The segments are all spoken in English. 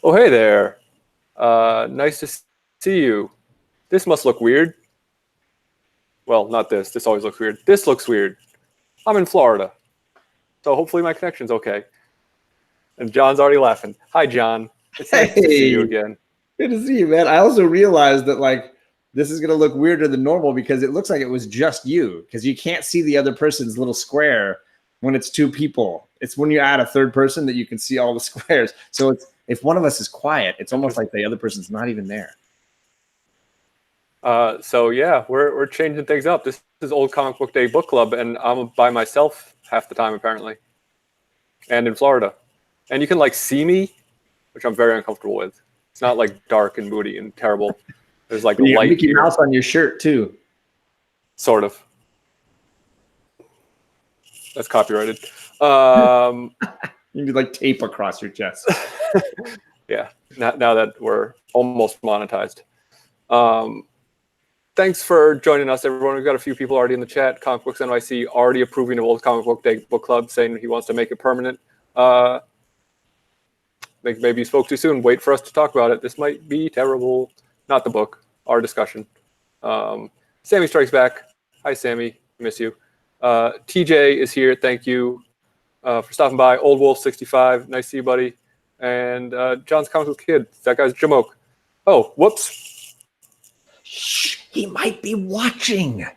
Oh, hey there. Nice to see you. This must look weird. Well, not this. This always looks weird. This looks weird. I'm in Florida, so hopefully my connection's okay. And John's already laughing. Hi, John. It's nice to see you again. Good to see you, man. I also realized that this is gonna look weirder than normal because it looks like it was just you, because you can't see the other person's little square when it's two people. It's when you add a third person that you can see all the squares. So if one of us is quiet, it's almost like the other person's not even there. So yeah, we're changing things up. This is Old Comic Book Day Book Club, and I'm by myself half the time apparently, and in Florida. And you can see me, which I'm very uncomfortable with. It's not dark and moody and terrible. There's light Mickey here. Mouse on your shirt too. Sort of. That's copyrighted. You need tape across your chest. Yeah. Now that we're almost monetized. Thanks for joining us, everyone. We've got a few people already in the chat. Comic Books NYC already approving of Old Comic Book Day Book Club, saying he wants to make it permanent. Maybe you spoke too soon. Wait for us to talk about it. This might be terrible. Not the book, our discussion. Sammy Strikes Back. Hi, Sammy. Miss you. TJ is here. Thank you for stopping by. Old Wolf 65. Nice to see you, buddy. And John's Comic Book Kid. That guy's Jamoke. Oh, whoops. Shh, he might be watching.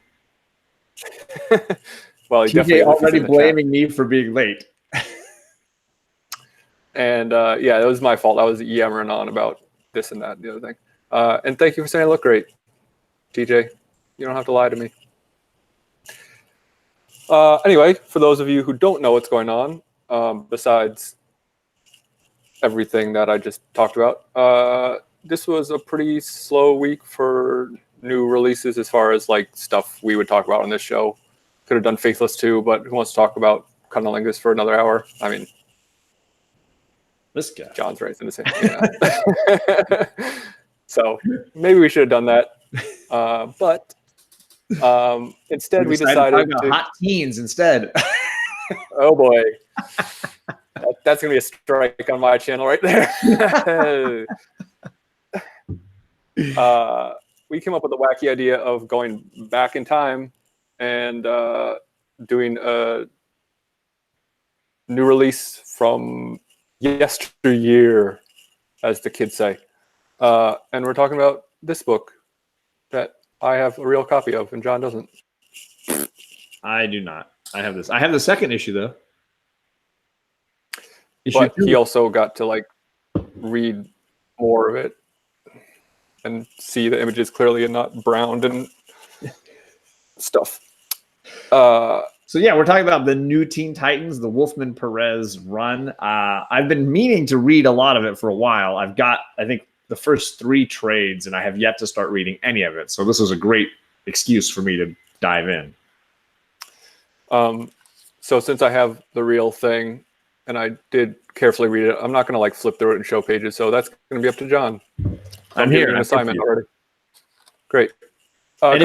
Well, he TJ already blaming me for being late. And yeah, it was my fault. I was yammering on about this and that, the other thing. And thank you for saying I look great, TJ. You don't have to lie to me. Anyway, for those of you who don't know what's going on, besides everything that I just talked about, this was a pretty slow week for new releases as far as stuff we would talk about on this show. Could have done Faithless 2, but who wants to talk about Cunnilingus for another hour? I mean, this guy. John's right in the same. Yeah. So maybe we should have done that. But instead we decided to hot teens instead. Oh boy. That's going to be a strike on my channel right there. We came up with a wacky idea of going back in time and doing a new release from yesteryear, as the kids say. And we're talking about this book that I have a real copy of and John doesn't. I do not. I have this. I have the second issue though. But he also got to read more of it and see the images clearly and not browned and stuff. So yeah, we're talking about the new Teen Titans, the Wolfman Perez run. I've been meaning to read a lot of it for a while. I've got, I think, the first 3 trades, and I have yet to start reading any of it. So this was a great excuse for me to dive in. So since I have the real thing, and I did carefully read it, I'm not going to flip through it and show pages. So that's going to be up to John. I'm here. An assignment already. Great. And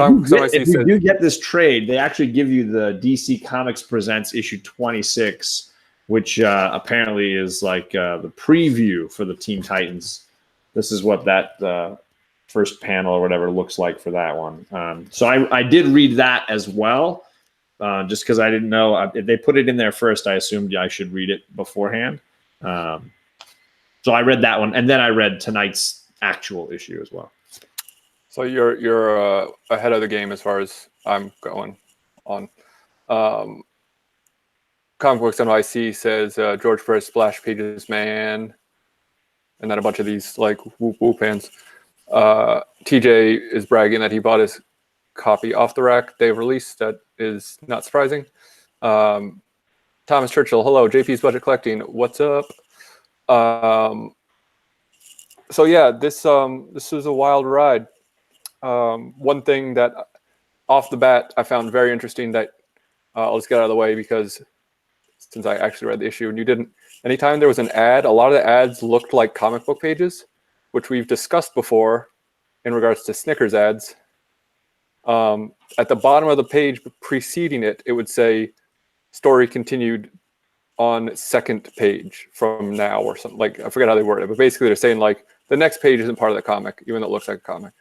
if you do get this trade, they actually give you the DC Comics Presents issue 26, which apparently is the preview for the Teen Titans. This is what that first panel or whatever looks like for that one. So I did read that as well, just because I didn't know. If they put it in there first, I assumed I should read it beforehand. So I read that one, and then I read tonight's actual issue as well. So you're ahead of the game as far as I'm going on. Comic Books NYC says George Perez splash pages, man, and then a bunch of these whoop whoop hands. TJ is bragging that he bought his copy off the rack. They released. That is not surprising. Thomas Churchill, hello. JP's Budget Collecting. What's up? So yeah, this was a wild ride. One thing that off the bat I found very interesting that I'll just get out of the way because since I actually read the issue and you didn't, anytime there was an ad, a lot of the ads looked like comic book pages, which we've discussed before in regards to Snickers ads. At the bottom of the page preceding it, it would say story continued on second page from now or something. Like, I forget how they word it, but basically they're saying like the next page isn't part of the comic, even though it looks like a comic.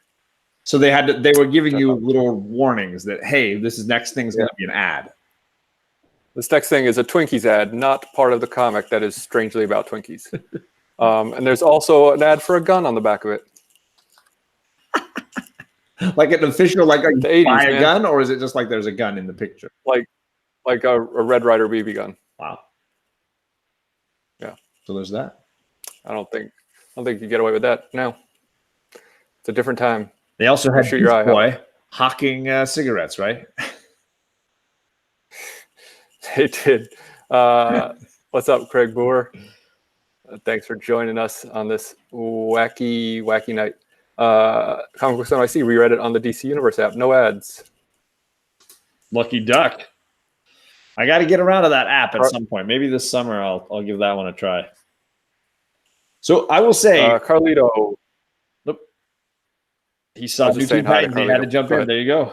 So they were giving you little warnings that, hey, this next thing's going to be an ad. This next thing is a Twinkies ad, not part of the comic that is strangely about Twinkies. And there's also an ad for a gun on the back of it. Like an official, like a 80s, buy a man. gun, or is it just like there's a gun in the picture? Like a Red Ryder BB gun. Wow. Yeah. So there's that. I don't think you get away with that now. It's a different time. They also had Shoot your eye Boy hawking cigarettes, right? They did. What's up, Craig Boer? Thanks for joining us on this wacky night. Comic Books NYC reread it on the DC Universe app. No ads. Lucky duck. I got to get around to that app at some point. Maybe this summer I'll give that one a try. So I will say, Carlito. Nope. He saw New Teen Titans. He had to jump in. There you go.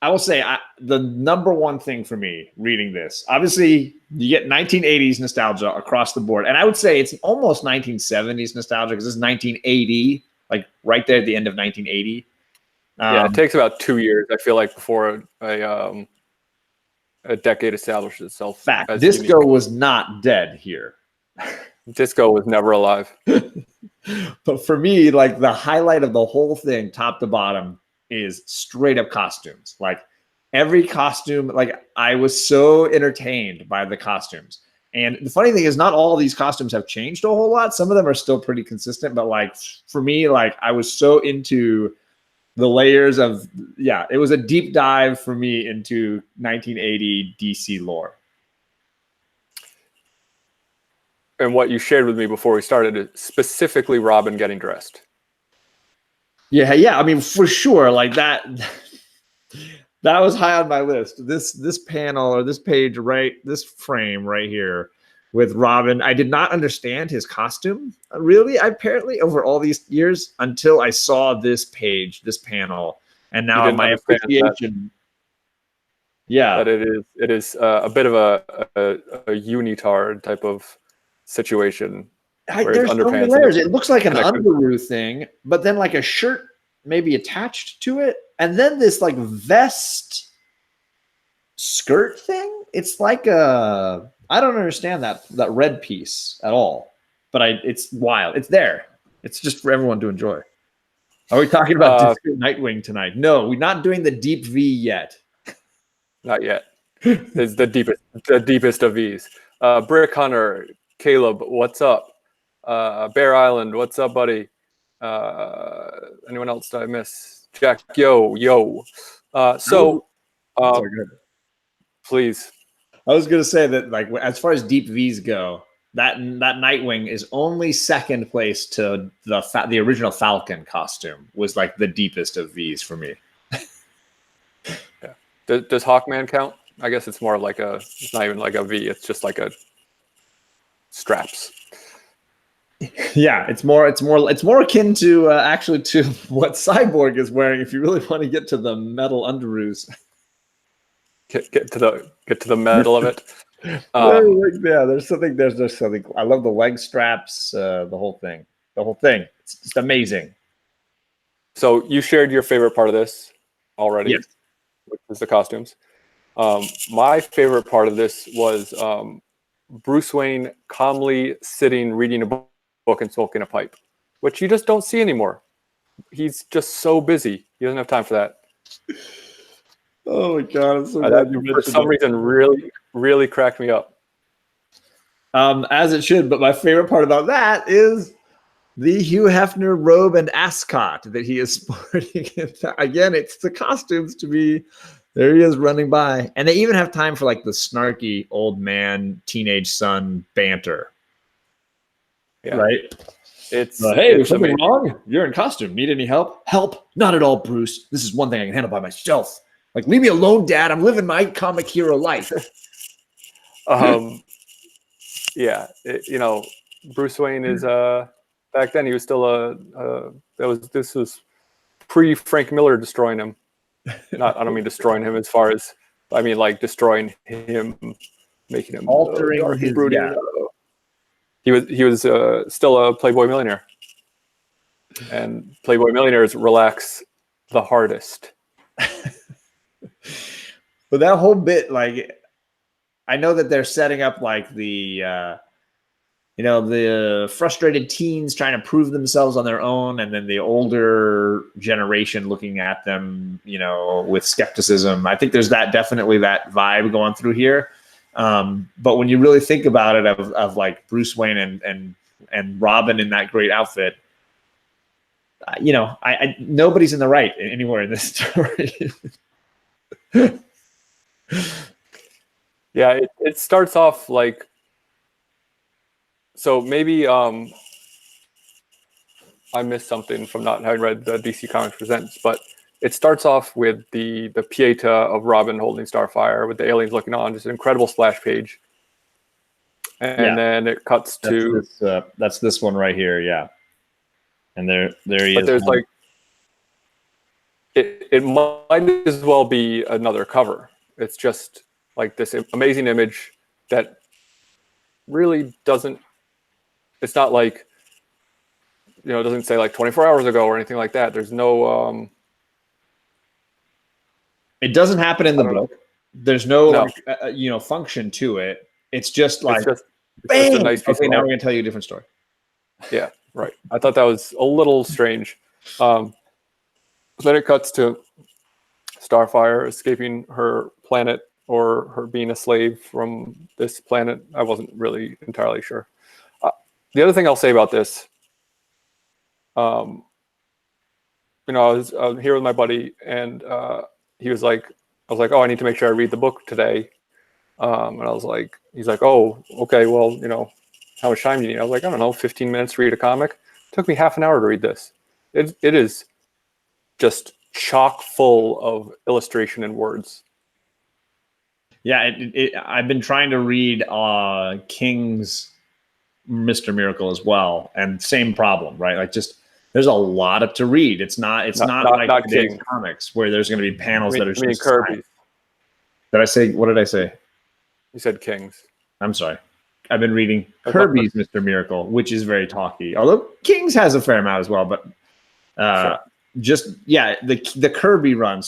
I will say the number one thing for me reading this, obviously you get 1980s nostalgia across the board. And I would say it's almost 1970s nostalgia because this is 1980, like right there at the end of 1980. Yeah, it takes about 2 years, I feel like, before a decade establishes itself. Fact, disco was not dead here. Disco was never alive. But for me, like the highlight of the whole thing, top to bottom, is straight up costumes. Like every costume, like I was so entertained by the costumes. And the funny thing is not all of these costumes have changed a whole lot. Some of them are still pretty consistent, but like for me, like I was so into the layers of, it was a deep dive for me into 1980 DC lore. And what you shared with me before we started is specifically Robin getting dressed. Yeah. I mean, for sure, like that was high on my list. This panel or this page, right, this frame right here with Robin. I did not understand his costume, really, apparently, over all these years until I saw this page, this panel, and now my appreciation. That it is a bit of a unitard type of situation. There's so many layers. It looks like an underoos thing, but then like a shirt maybe attached to it, and then this like vest skirt thing. It's like I don't understand that red piece at all, but it's wild. It's there. It's just for everyone to enjoy. Are we talking about Nightwing tonight? No, we're not doing the deep V yet. Not yet. It's the deepest of V's. Brick Hunter, Caleb, what's up? Bear Island, what's up, buddy? Anyone else did I miss? Jack, yo. Please. I was gonna say that, like, as far as deep V's go, that Nightwing is only second place to the original Falcon costume was like the deepest of V's for me. Yeah. Does Hawkman count? I guess it's more like it's not even like a V. It's just like a straps. Yeah, it's more akin to actually to what Cyborg is wearing. If you really want to get to the metal underoos, get to the metal of it. There's something. I love the leg straps, the whole thing. It's just amazing. So you shared your favorite part of this already, yes, which is the costumes. My favorite part of this was Bruce Wayne calmly sitting, reading a book and smoking a pipe, which you just don't see anymore. He's just so busy. He doesn't have time for that. Oh my God. I'm so glad you mentioned for some reason really, really cracked me up. As it should, but my favorite part about that is the Hugh Hefner robe and ascot that he is sporting. Again, it's the costumes to be. There he is running by. And they even have time for like the snarky old man, teenage son banter. Yeah. Right? Hey, there's something wrong? You're in costume. Need any help? Help? Not at all, Bruce. This is one thing I can handle by myself. Like, leave me alone, Dad. I'm living my comic hero life. Yeah. Bruce Wayne is back then he was still this was pre Frank Miller destroying him. I don't mean destroying him as far as, I mean like destroying him making him altering dark his and brooding. yeah. He was still a Playboy millionaire, and Playboy millionaires relax the hardest. But that whole bit, like, I know that they're setting up like the frustrated teens trying to prove themselves on their own, and then the older generation looking at them, with skepticism. I think there's definitely that vibe going through here. But when you really think about it, of like Bruce Wayne and Robin in that great outfit, nobody's in the right anywhere in this story. Yeah, it starts off like, so maybe I missed something from not having read the DC Comics Presents, but it starts off with the Pieta of Robin holding Starfire with the aliens looking on, just an incredible splash page. And then it cuts to that's this one right here, yeah. And there he is. But there's like, it might as well be another cover. It's just like this amazing image that really doesn't. It's not like, it doesn't say like 24 hours ago or anything like that. There's no. It doesn't happen in the book. There's no. Function to it. It's just like, it's just a nice piece. Okay, now we're gonna tell you a different story. Yeah, right. I thought that was a little strange. Then it cuts to Starfire escaping her planet, or her being a slave from this planet. I wasn't really entirely sure. The other thing I'll say about this, I was here with my buddy, and he was like, I was like, oh, I need to make sure I read the book today. And I was like, he's like, oh, okay, well, how much time do you need? I was like, I don't know, 15 minutes to read a comic. It took me half an hour to read this. It is just chock full of illustration and words. Yeah, I've been trying to read King's Mr. Miracle as well, and same problem, right? Like, just there's a lot to read. It's not like today's comics where there's going to be panels that are just Kirby. What did I say? You said King's. I'm sorry. I've been reading Kirby's Mr. Miracle, which is very talky. Although King's has a fair amount as well, but sure. The Kirby run,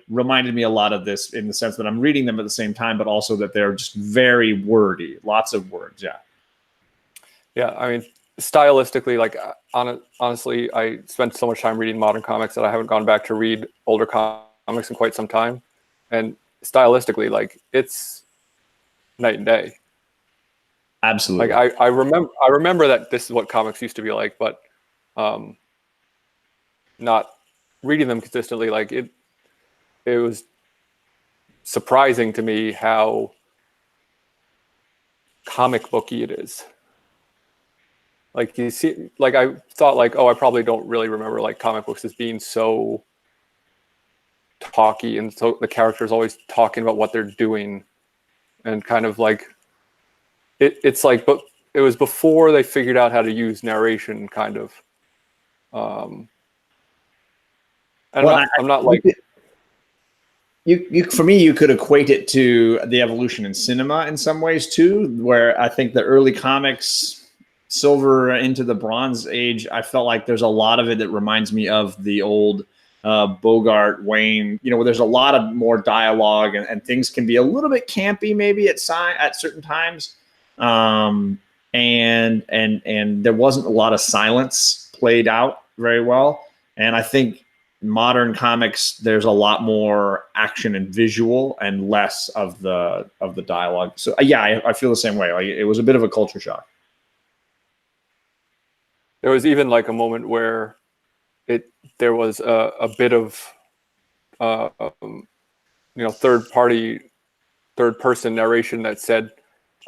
reminded me a lot of this, in the sense that I'm reading them at the same time, but also that they're just very wordy, lots of words. Yeah. Yeah, I mean, stylistically, like, honestly, I spent so much time reading modern comics that I haven't gone back to read older comics in quite some time. And stylistically, like, it's night and day. Absolutely. Like, I remember that this is what comics used to be like, but not reading them consistently, like, it was surprising to me how comic booky it is. Like, you see, like, I thought, like, oh, I probably don't really remember like comic books as being so talky, and so the characters always talking about what they're doing, and kind of like it's like, but it was before they figured out how to use narration, kind of. And I'm not like, for me, you could equate it to the evolution in cinema in some ways too, where I think the early comics, Silver into the Bronze Age, I felt like there's a lot of it that reminds me of the old Bogart, Wayne, where there's a lot of more dialogue, and things can be a little bit campy maybe at certain times. And there wasn't a lot of silence played out very well. And I think modern comics, there's a lot more action and visual and less of the dialogue. So yeah, I feel the same way. Like, it was a bit of a culture shock. There was even like a moment where there was a bit of third person narration that said,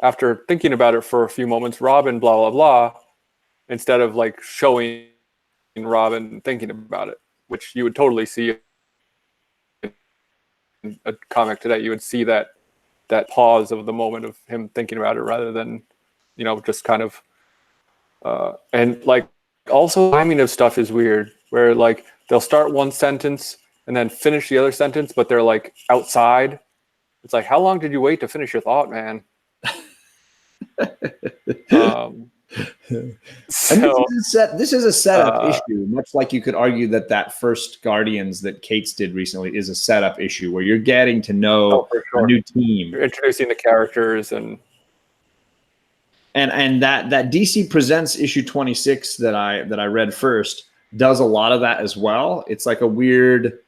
after thinking about it for a few moments, Robin blah blah blah, instead of like showing Robin thinking about it, which you would totally see in a comic today. You would see that pause of the moment of him thinking about it, rather than just kind of and like, also timing of stuff is weird, where like they'll start one sentence and then finish the other sentence, but they're like outside. It's like, how long did you wait to finish your thought, man? So this is a setup issue, much like you could argue that first Guardians that Cates did recently is a setup issue where you're getting to know a new team. You're introducing the characters and that DC Presents issue 26 that I read first does a lot of that as well. It's like a weird,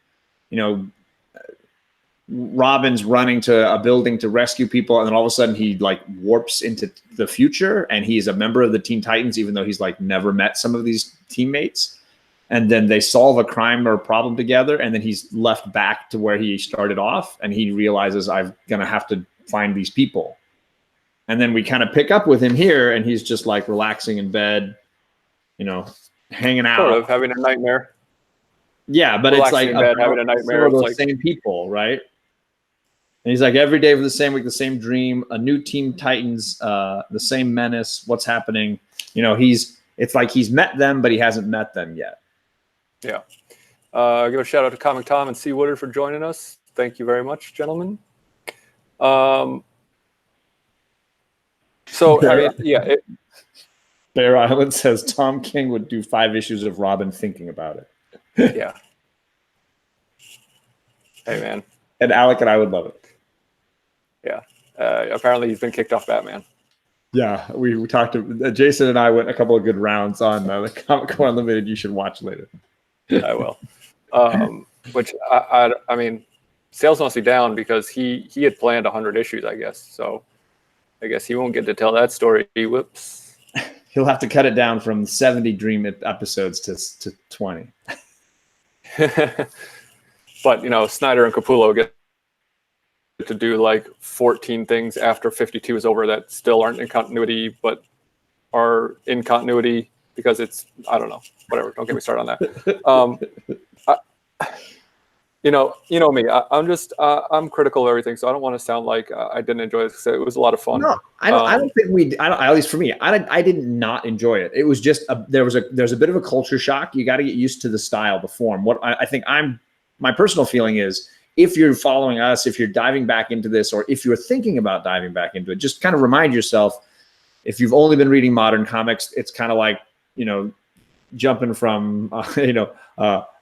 Robin's running to a building to rescue people, and then all of a sudden he like warps into the future, and he's a member of the Teen Titans, even though he's like never met some of these teammates. And then they solve a crime or a problem together, and then he's left back to where he started off, and he realizes I'm gonna have to find these people. And then we kind of pick up with him here, and he's just like relaxing in bed, hanging out, sort of having a nightmare. Yeah, but relaxing it's like in bed, having a nightmare. Of those same people, right? And he's like, every day for the same week, the same dream, a new Teen Titans, the same menace. What's happening? It's like he's met them, but he hasn't met them yet. Yeah. Give a shout out to Comic Tom and C. Woodard for joining us. Thank you very much, gentlemen. So, Bear Island says Tom King would do 5 issues of Robin thinking about it. Yeah. Hey, man. And Alec and I would love it. Yeah. Apparently he's been kicked off Batman. Yeah, we talked to Jason and I went a couple of good rounds on the Comic Con Unlimited. You should watch later. I will. Which I mean, sales must be down because he had planned 100 issues, I guess. So I guess he won't get to tell that story. Whoops. He'll have to cut it down from 70 Dream episodes to 20. But Snyder and Capullo get to do like 14 things after 52 is over that still aren't in continuity, but are in continuity because it's, I don't know, whatever. Don't get me started on that. Me. I'm critical of everything, so I don't want to sound like I didn't enjoy it. It was a lot of fun. No, I don't think at least for me, I did not enjoy it. It was just there's a bit of a culture shock. You got to get used to the style, the form. What I think my personal feeling is, if you're following us, if you're diving back into this, or if you're thinking about diving back into it, just kind of remind yourself, if you've only been reading modern comics, it's kind of like, jumping from,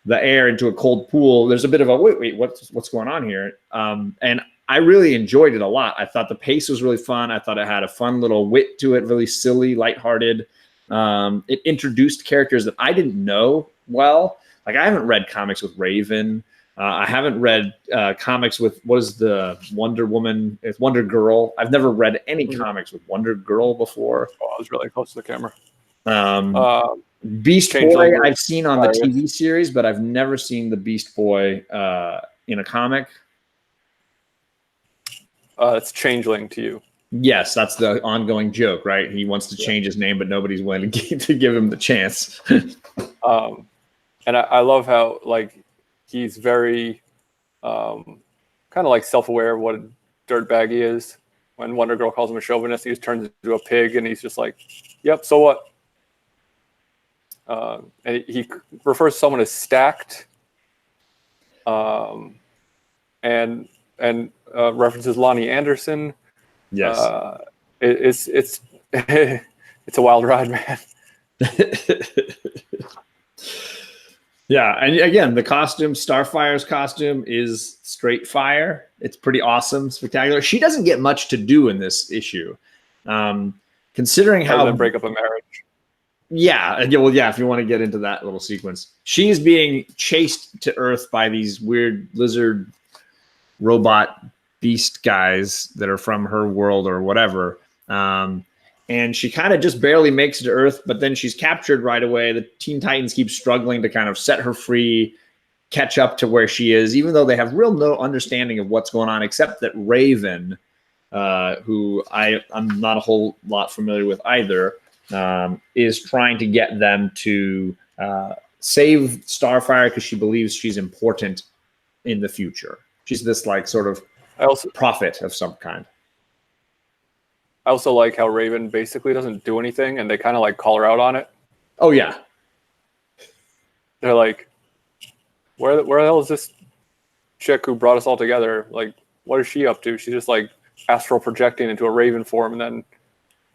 the air into a cold pool. There's a bit of a, wait, what's going on here? And I really enjoyed it a lot. I thought the pace was really fun. I thought it had a fun little wit to it, really silly, lighthearted. It introduced characters that I didn't know well. Like, I haven't read comics with Raven. I haven't read comics with, what is the Wonder Woman? It's Wonder Girl. I've never read any comics with Wonder Girl before. Oh, I was really close to the camera. Beast Boy I've seen on the TV series, but I've never seen the Beast Boy in a comic. It's Changeling to you. Yes, that's the ongoing joke, right? He wants to change his name, but nobody's willing to give him the chance. And I love how, like, he's very kind of like self-aware of what a dirtbag he is. When Wonder Girl calls him a chauvinist, he just turns into a pig, and he's just like, yep, so what? And he refers to someone as stacked, and references Lonnie Anderson. Yes, it's it's a wild ride, man. Yeah, and again, the costume, Starfire's costume, is straight fire. It's pretty awesome, spectacular. She doesn't get much to do in this issue, considering how break up a marriage. Yeah, well, yeah. If you want to get into that little sequence, she's being chased to Earth by these weird lizard, robot, beast guys that are from her world or whatever. And she kind of just barely makes it to Earth, but then she's captured right away. The Teen Titans keep struggling to kind of set her free, catch up to where she is, even though they have no understanding of what's going on, except that Raven, who I'm not a whole lot familiar with either, is trying to get them to save Starfire because she believes she's important in the future. She's this like sort of prophet of some kind. I also like how Raven basically doesn't do anything, and they kind of like call her out on it. Oh yeah, they're like, "Where the hell is this chick who brought us all together? Like, what is she up to? She's just like astral projecting into a Raven form, and then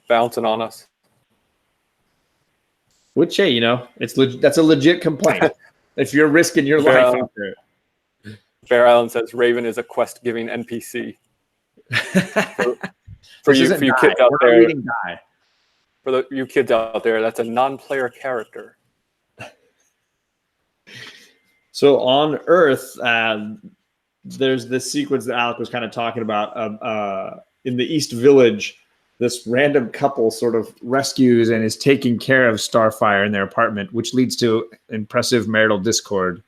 bouncing on us. Which, hey, that's a legit complaint. If you're risking your life out there. Bear Island says Raven is a quest-giving NPC. For you kids out there, for you kids out there, that's a non-player character. So on Earth, there's this sequence that Alec was kind of talking about. In the East Village, this random couple sort of rescues and is taking care of Starfire in their apartment, which leads to impressive marital discord.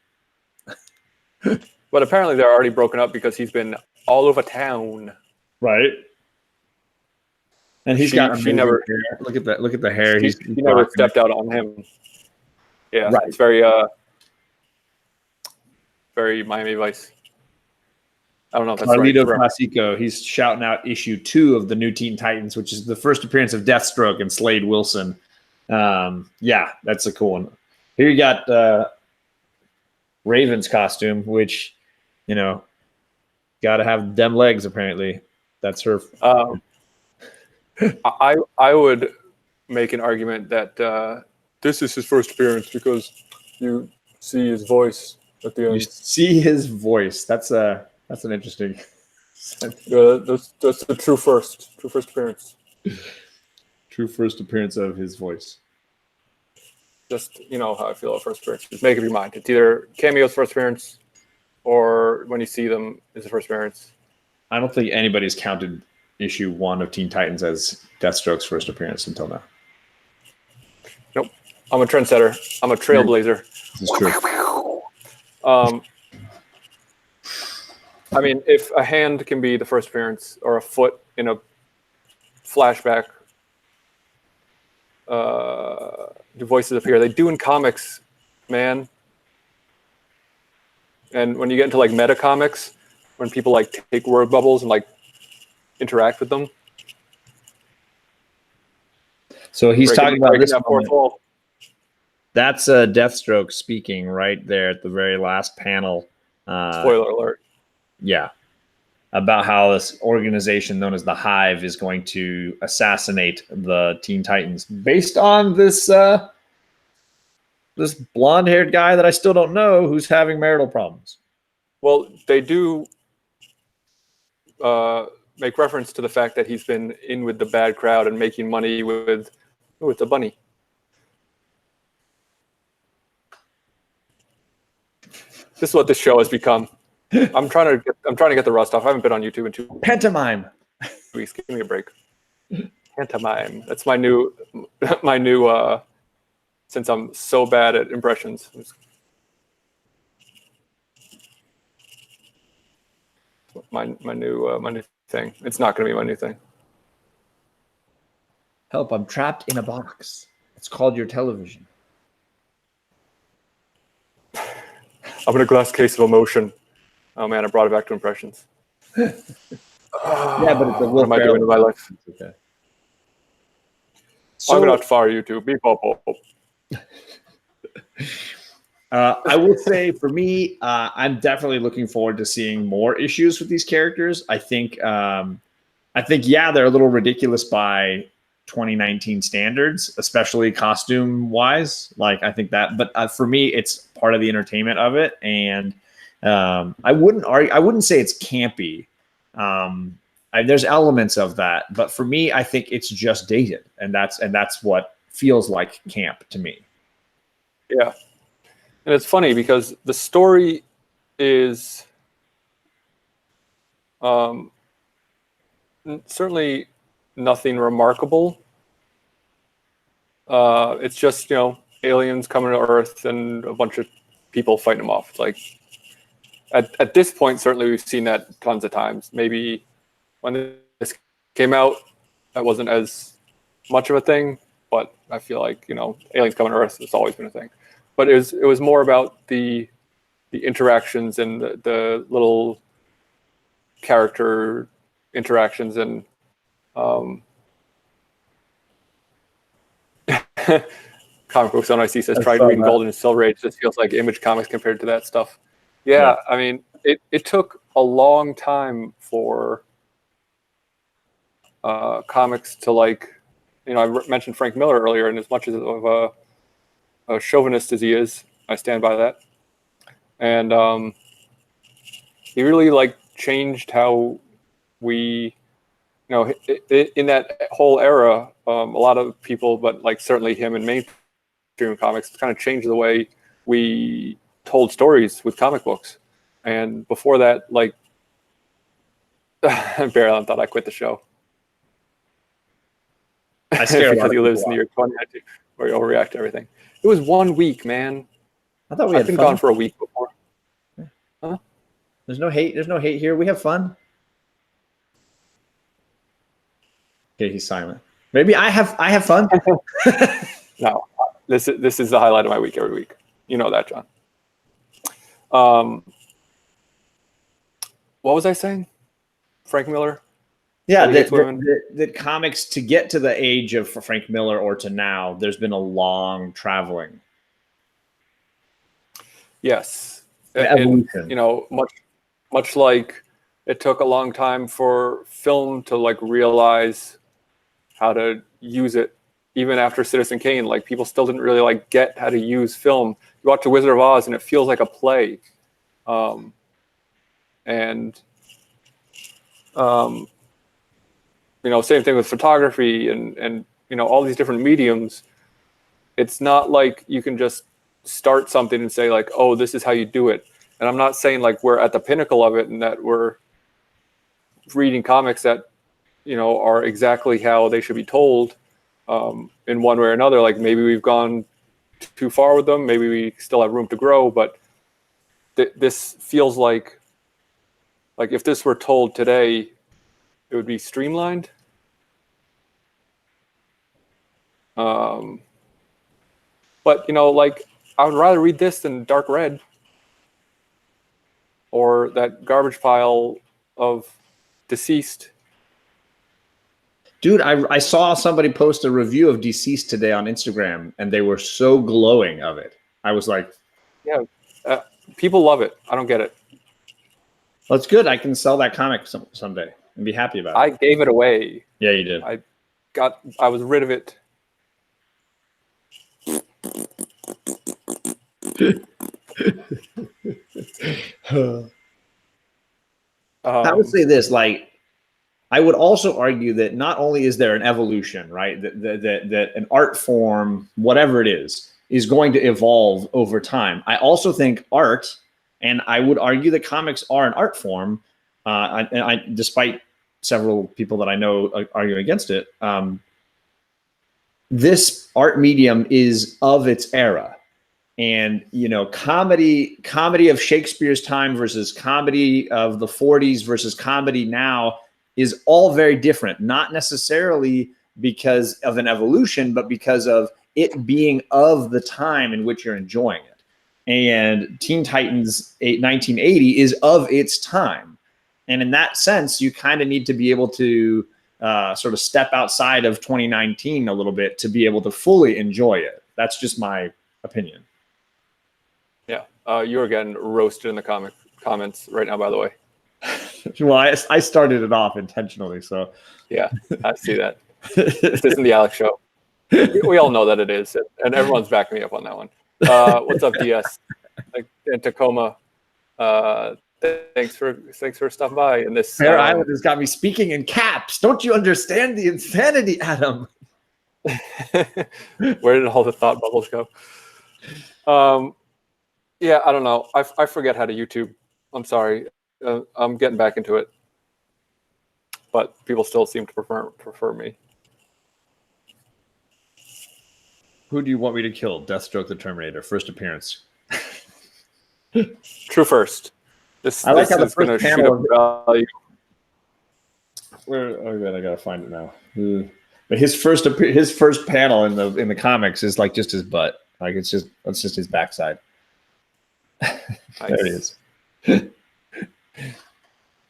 But apparently they're already broken up because he's been all over town. Right. And she never hair. Look at the hair. He never stepped out on him. Yeah, right. It's very Miami Vice. I don't know if that's Carlito Classico, he's shouting out issue 2 of the new Teen Titans, which is the first appearance of Deathstroke and Slade Wilson. Yeah, that's a cool one. Here you got Raven's costume, which, got to have them legs, apparently. That's her. I would make an argument that this is his first appearance because you see his voice at the end. You see his voice. That's an interesting. That's the true first appearance. True first appearance of his voice. Just how I feel about first appearance. Just make up your mind. It's either cameo's first appearance, or when you see them is the first appearance. I don't think anybody's counted issue 1 of Teen Titans as Deathstroke's first appearance until now. Nope. I'm a trendsetter. I'm a trailblazer. This is true. I mean, if a hand can be the first appearance or a foot in a flashback, do voices appear? They do in comics, man. And when you get into like meta comics, when people like take word bubbles and like interact with them. So he's talking about this fourth wall. That's Deathstroke speaking right there at the very last panel. Spoiler alert. Yeah. About how this organization known as the Hive is going to assassinate the Teen Titans based on this this blonde-haired guy that I still don't know who's having marital problems. Well, they do make reference to the fact that he's been in with the bad crowd and making money with the bunny. This is what this show has become. I'm trying to get the rust off. I haven't been on YouTube in 2 pantomime weeks. Give me a break. Pantomime. That's my new since I'm so bad at impressions. My new thing. It's not going to be my new thing. Help, I'm trapped in a box. It's called your television. I'm in a glass case of emotion. Oh man, I brought it back to impressions. Yeah, but it's a what am I doing in my life? Okay. So, I'm going to fire you too. Beep, bop, bop. I will say for me, I'm definitely looking forward to seeing more issues with these characters. I think, yeah, they're a little ridiculous by 2019 standards, especially costume wise. Like I think that, but for me, it's part of the entertainment of it. And I wouldn't say it's campy. There's elements of that, but for me, I think it's just dated, and that's what feels like camp to me. Yeah. And it's funny because the story is certainly nothing remarkable. It's just, aliens coming to Earth and a bunch of people fighting them off. Like at this point, certainly we've seen that tons of times. Maybe when this came out, that wasn't as much of a thing, but I feel like, aliens coming to Earth has always been a thing. But it was more about the interactions and the little character interactions and Comic Books on IC says try reading Golden and Silver Age. This feels like Image Comics compared to that stuff. Yeah. I mean it took a long time for comics to like I mentioned Frank Miller earlier, and as much as of a chauvinist as he is, I stand by that. And he really like changed how we, in that whole era, a lot of people, but like certainly him in mainstream comics, kind of changed the way we told stories with comic books. And before that, like, Barry Allen thought I quit the show. I scared because he lives in the year 2019, where you overreact to everything. It was 1 week, man. I thought I've been gone for a week before. Huh? There's no hate. There's no hate here. We have fun. Okay, he's silent. Maybe I have fun. No, this is the highlight of my week every week. You know that, John. What was I saying? Frank Miller? Yeah, that comics, to get to the age of Frank Miller or to now, there's been a long traveling. Yes. And, much like it took a long time for film to like realize how to use it. Even after Citizen Kane, like people still didn't really like get how to use film. You watch The Wizard of Oz and it feels like a play. Same thing with photography and all these different mediums. It's not like you can just start something and say like, oh, this is how you do it. And I'm not saying like we're at the pinnacle of it and that we're reading comics that, are exactly how they should be told in one way or another. Like maybe we've gone too far with them. Maybe we still have room to grow, but this feels like if this were told today, it would be streamlined. But I would rather read this than Dark Red or that garbage pile of Deceased. Dude, I saw somebody post a review of Deceased today on Instagram, and they were so glowing of it. I was like, yeah, people love it. I don't get it. Well, it's good. I can sell that comic someday and be happy about it. I gave it away. Yeah, you did. I was rid of it. I would say this, like, I would also argue that not only is there an evolution, right, that an art form, whatever it is going to evolve over time. I also think art, and I would argue that comics are an art form, despite several people that I know arguing against it, this art medium is of its era. And, comedy of Shakespeare's time versus comedy of the 40s versus comedy now is all very different, not necessarily because of an evolution, but because of it being of the time in which you're enjoying it. And Teen Titans 1980 is of its time. And in that sense, you kind of need to be able to sort of step outside of 2019 a little bit to be able to fully enjoy it. That's just my opinion. Yeah. You're getting roasted in the comments right now, by the way. Well, I started it off intentionally, so. Yeah, I see that. This isn't the Alex show. We all know that it is, and everyone's backing me up on that one. What's up, DS? In Tacoma. Thanks for stopping by. And this Fair Island has got me speaking in caps. Don't you understand the insanity, Adam? Where did all the thought bubbles go? Yeah, I don't know. I forget how to YouTube. I'm sorry. I'm getting back into it, but people still seem to prefer me. Who do you want me to kill? Deathstroke the Terminator. First appearance. True first. I like how the first panel. Oh god, I gotta find it now. But his first panel in the comics is like just his butt. Like it's just his backside. Nice. There it is.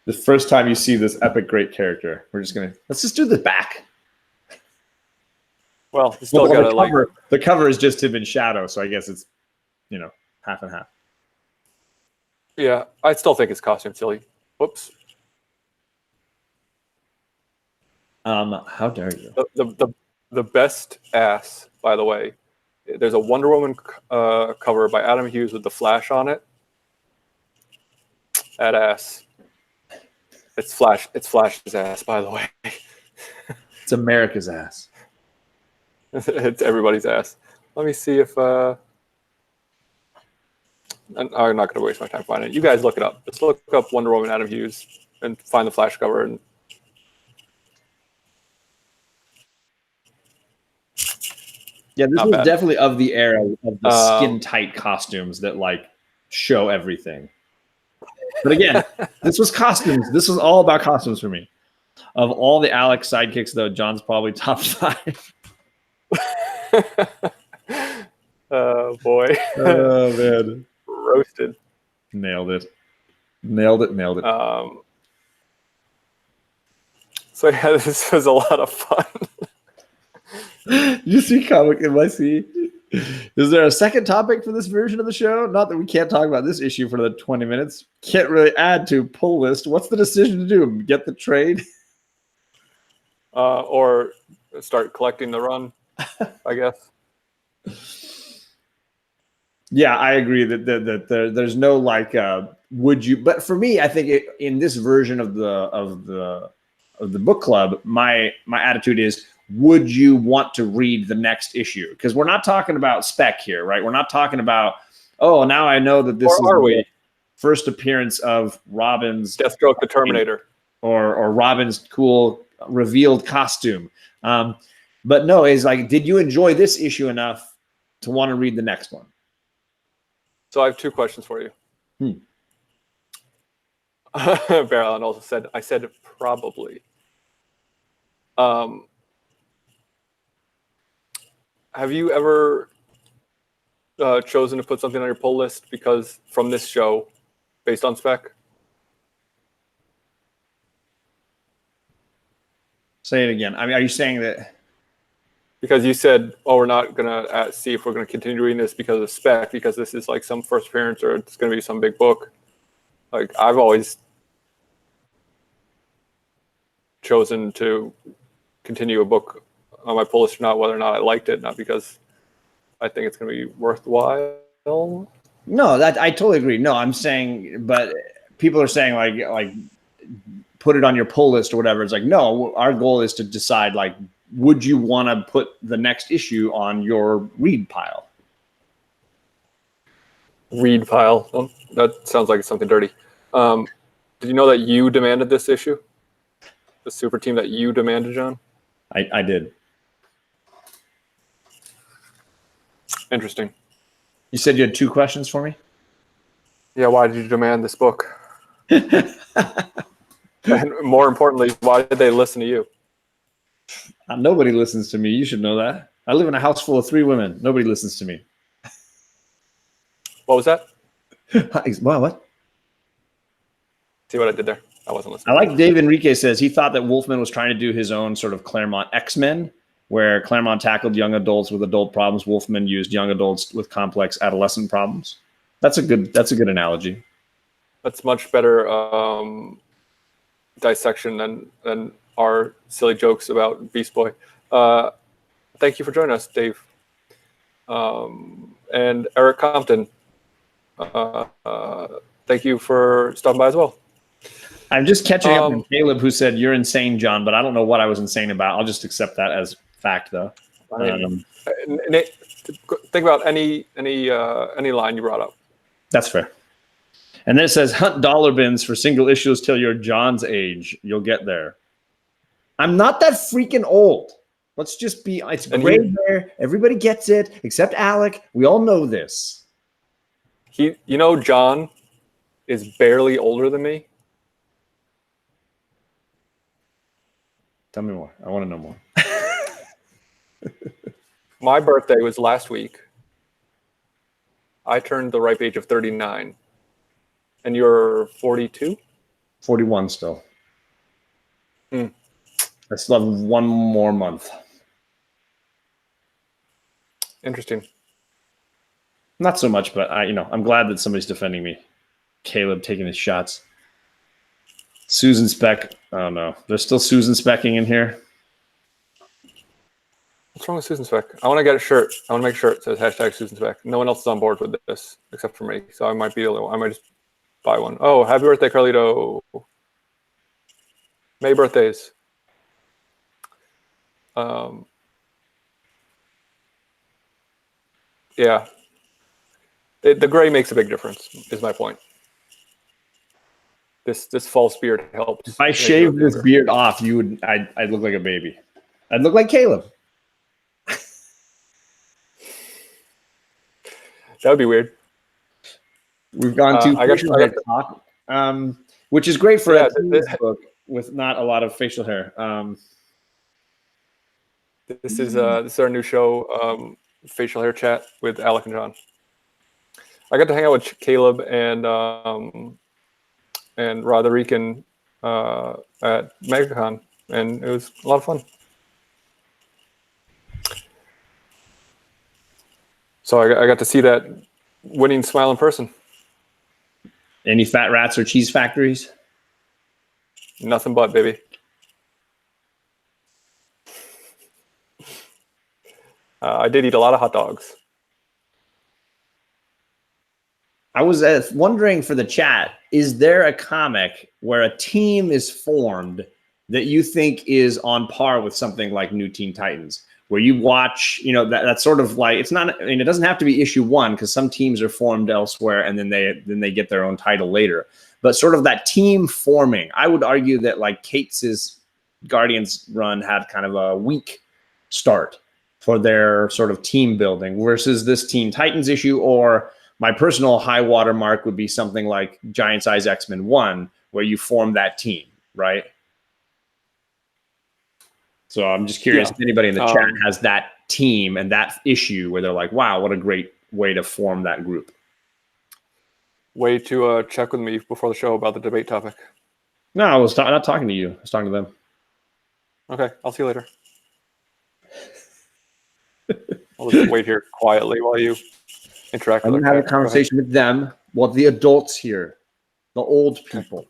The first time you see this epic great character, let's just do the back. Well, you still got the cover is just him in shadow, so I guess it's half and half. Yeah, I still think his costume silly. Whoops. How dare you? the best ass, by the way. There's a Wonder Woman cover by Adam Hughes with the Flash on it. That ass. It's Flash. It's Flash's ass, by the way. It's America's ass. It's everybody's ass. Let me see if I'm not going to waste my time finding it. You guys look it up. Just look up Wonder Woman Adam Hughes and find the Flash cover. And yeah, this was definitely of the era of the skin tight costumes that like show everything. But again, this was costumes. This was all about costumes for me. Of all the Alex sidekicks, though, John's probably top 5. Oh boy! Oh man, roasted. Nailed it. So yeah, this was a lot of fun. You see comic NYC? Is there a second topic for this version of the show? Not that we can't talk about this issue for the 20 minutes. Can't really add to pull list. What's the decision to do? Get the trade? Or start collecting the run, I guess. Yeah, I agree that there's no like would you, but for me, I think in this version of the book club, my attitude is, would you want to read the next issue? Because we're not talking about spec here, right? We're not talking about, oh, now I know that this is the first appearance of Robin's Deathstroke the Terminator, or Robin's cool revealed costume. But no, it's like, did you enjoy this issue enough to want to read the next one? So I have 2 questions for you. Bear Allen also said, I said probably. Have you ever chosen to put something on your pull list because from this show, based on spec? Say it again. I mean, are you saying that? Because you said, oh, we're not going to see if we're going to continue reading this because of spec, because this is like some first appearance or it's going to be some big book. Like, I've always chosen to continue a book on my pull list or not, whether or not I liked it, not because I think it's going to be worthwhile. No, that I totally agree. No, I'm saying, but people are saying like put it on your pull list or whatever. It's like, no, our goal is to decide, like, would you want to put the next issue on your read pile? Read pile. Oh, that sounds like it's something dirty. Did you know that you demanded this issue? The super team that you demanded, John? I did. Interesting. You said you had 2 questions for me? Yeah, why did you demand this book? And more importantly, why did they listen to you? Nobody listens to me. You should know that. I live in a house full of 3 women. Nobody listens to me. What was that? What? See what I did there? I wasn't listening. I like Dave Enrique says he thought that Wolfman was trying to do his own sort of Claremont X-Men, where Claremont tackled young adults with adult problems. Wolfman used young adults with complex adolescent problems. That's a good analogy. That's much better dissection than our silly jokes about Beast Boy. Thank you for joining us, Dave. And Eric Compton, thank you for stopping by as well. I'm just catching up on Caleb, who said, "You're insane, John," but I don't know what I was insane about. I'll just accept that as fact, though. Nate, think about any line you brought up. That's fair. And then it says, "Hunt dollar bins for single issues till you're John's age. You'll get there." I'm not that freaking old. Let's just be. It's gray hair. Everybody gets it, except Alec. We all know this. John is barely older than me. Tell me more. I want to know more. My birthday was last week. I turned the ripe age of 39. And you're 42? 41 still. I still have 1 more month. Interesting. Not so much, but I'm glad that somebody's defending me. Caleb taking his shots. Susan Speck. Oh no, there's still Susan Specking in here. What's wrong with Susan Speck? I want to get a shirt. I want to make a shirt that says #Susan Speck. No one else is on board with this except for me, so I might be the only one. I might just buy one. Oh, happy birthday, Carlito! May birthdays. Yeah, the gray makes a big difference. Is my point. This false beard helps. If I shaved this beard off, I'd look like a baby. I'd look like Caleb. That would be weird. We've gone to facial hair talk, which is great for a book with not a lot of facial hair. This is our new show, Facial Hair Chat with Alec and John. I got to hang out with Caleb and Roderican at MegaCon, and it was a lot of fun. So I got to see that winning smile in person. Any fat rats or cheese factories? Nothing but, baby. I did eat a lot of hot dogs. I was wondering for the chat, is there a comic where a team is formed that you think is on par with something like New Teen Titans? Where you watch, that's sort of like, it's not, it doesn't have to be issue 1 because some teams are formed elsewhere and then they get their own title later. But sort of that team forming, I would argue that like Cates's Guardians run had kind of a weak start for their sort of team building versus this Teen Titans issue, or my personal high water mark would be something like Giant Size X-Men 1, where you form that team, right? So I'm just curious if anybody in the chat has that team and that issue where they're like, wow, what a great way to form that group. Way to check with me before the show about the debate topic. No, I was not talking to you. I was talking to them. Okay, I'll see you later. I'll just wait here quietly while you interact. I'm going to have a conversation with them. Well, the adults here, the old people.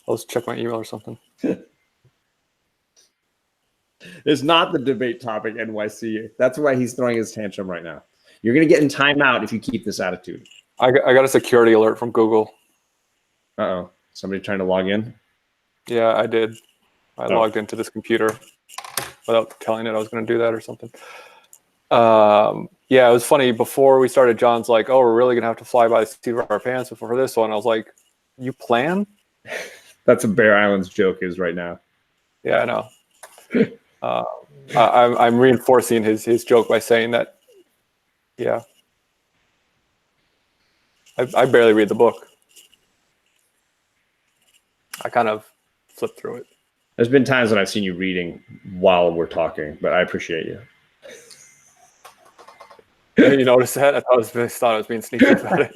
I'll just check my email or something. It's not the debate topic, NYC. That's why he's throwing his tantrum right now. You're going to get in timeout if you keep this attitude. I got a security alert from Google. Uh-oh. Somebody trying to log in? Yeah, I did. I logged into this computer without telling it I was going to do that or something. Yeah, it was funny. Before we started, John's like, oh, we're really going to have to fly by the seat of our pants before this one. I was like, you plan? That's a Bear Islands joke is right now. Yeah, I know. I'm reinforcing his joke by saying that, yeah. I barely read the book. I kind of flip through it. There's been times when I've seen you reading while we're talking, but I appreciate you. You notice that? I thought I was being sneaky about it.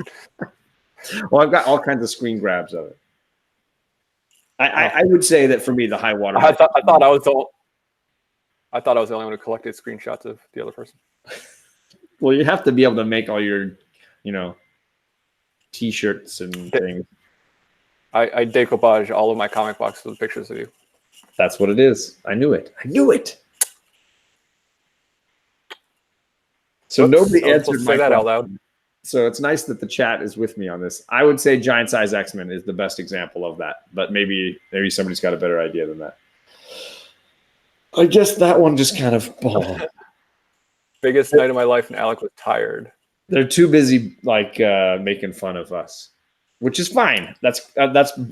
Well, I've got all kinds of screen grabs of it. I would say that for me, the high water. I thought I was the only one who collected screenshots of the other person. Well, you have to be able to make all your, T-shirts and things. I decoupage all of my comic boxes with pictures of you. That's what it is. I knew it. So nobody answered my question. Out loud. So it's nice that the chat is with me on this. I would say Giant Size X-Men is the best example of that, but maybe somebody's got a better idea than that. I guess that one just kind of. Biggest night of my life, and Alec was tired. They're too busy, making fun of us, which is fine. That's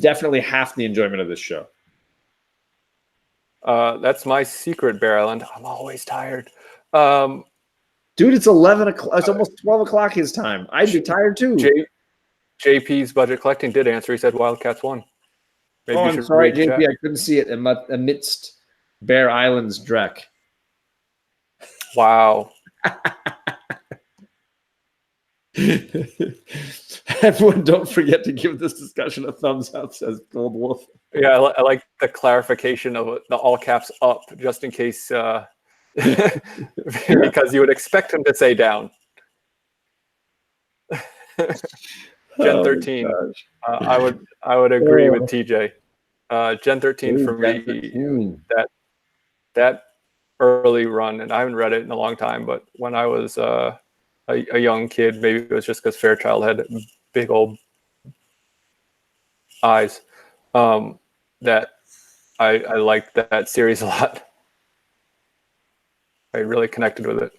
definitely half the enjoyment of this show. That's my secret, Bear Island. I'm always tired. Dude, it's 11 o'clock. It's almost 12 o'clock his time. I'd be tired too. JP's budget collecting did answer. He said Wildcats won. Maybe I'm sorry, JP. I couldn't see it amidst Bear Island's dreck. Wow. Everyone, don't forget to give this discussion a thumbs up, says Gold Wolf. Yeah, I like the clarification of the all caps up, just in case. Because you would expect him to say down. Gen 13. I would agree with TJ. Gen 13 for me. that early run, and I haven't read it in a long time, but when I was a young kid, maybe it was just because Fairchild had big old eyes, that I liked that series a lot. I really connected with it.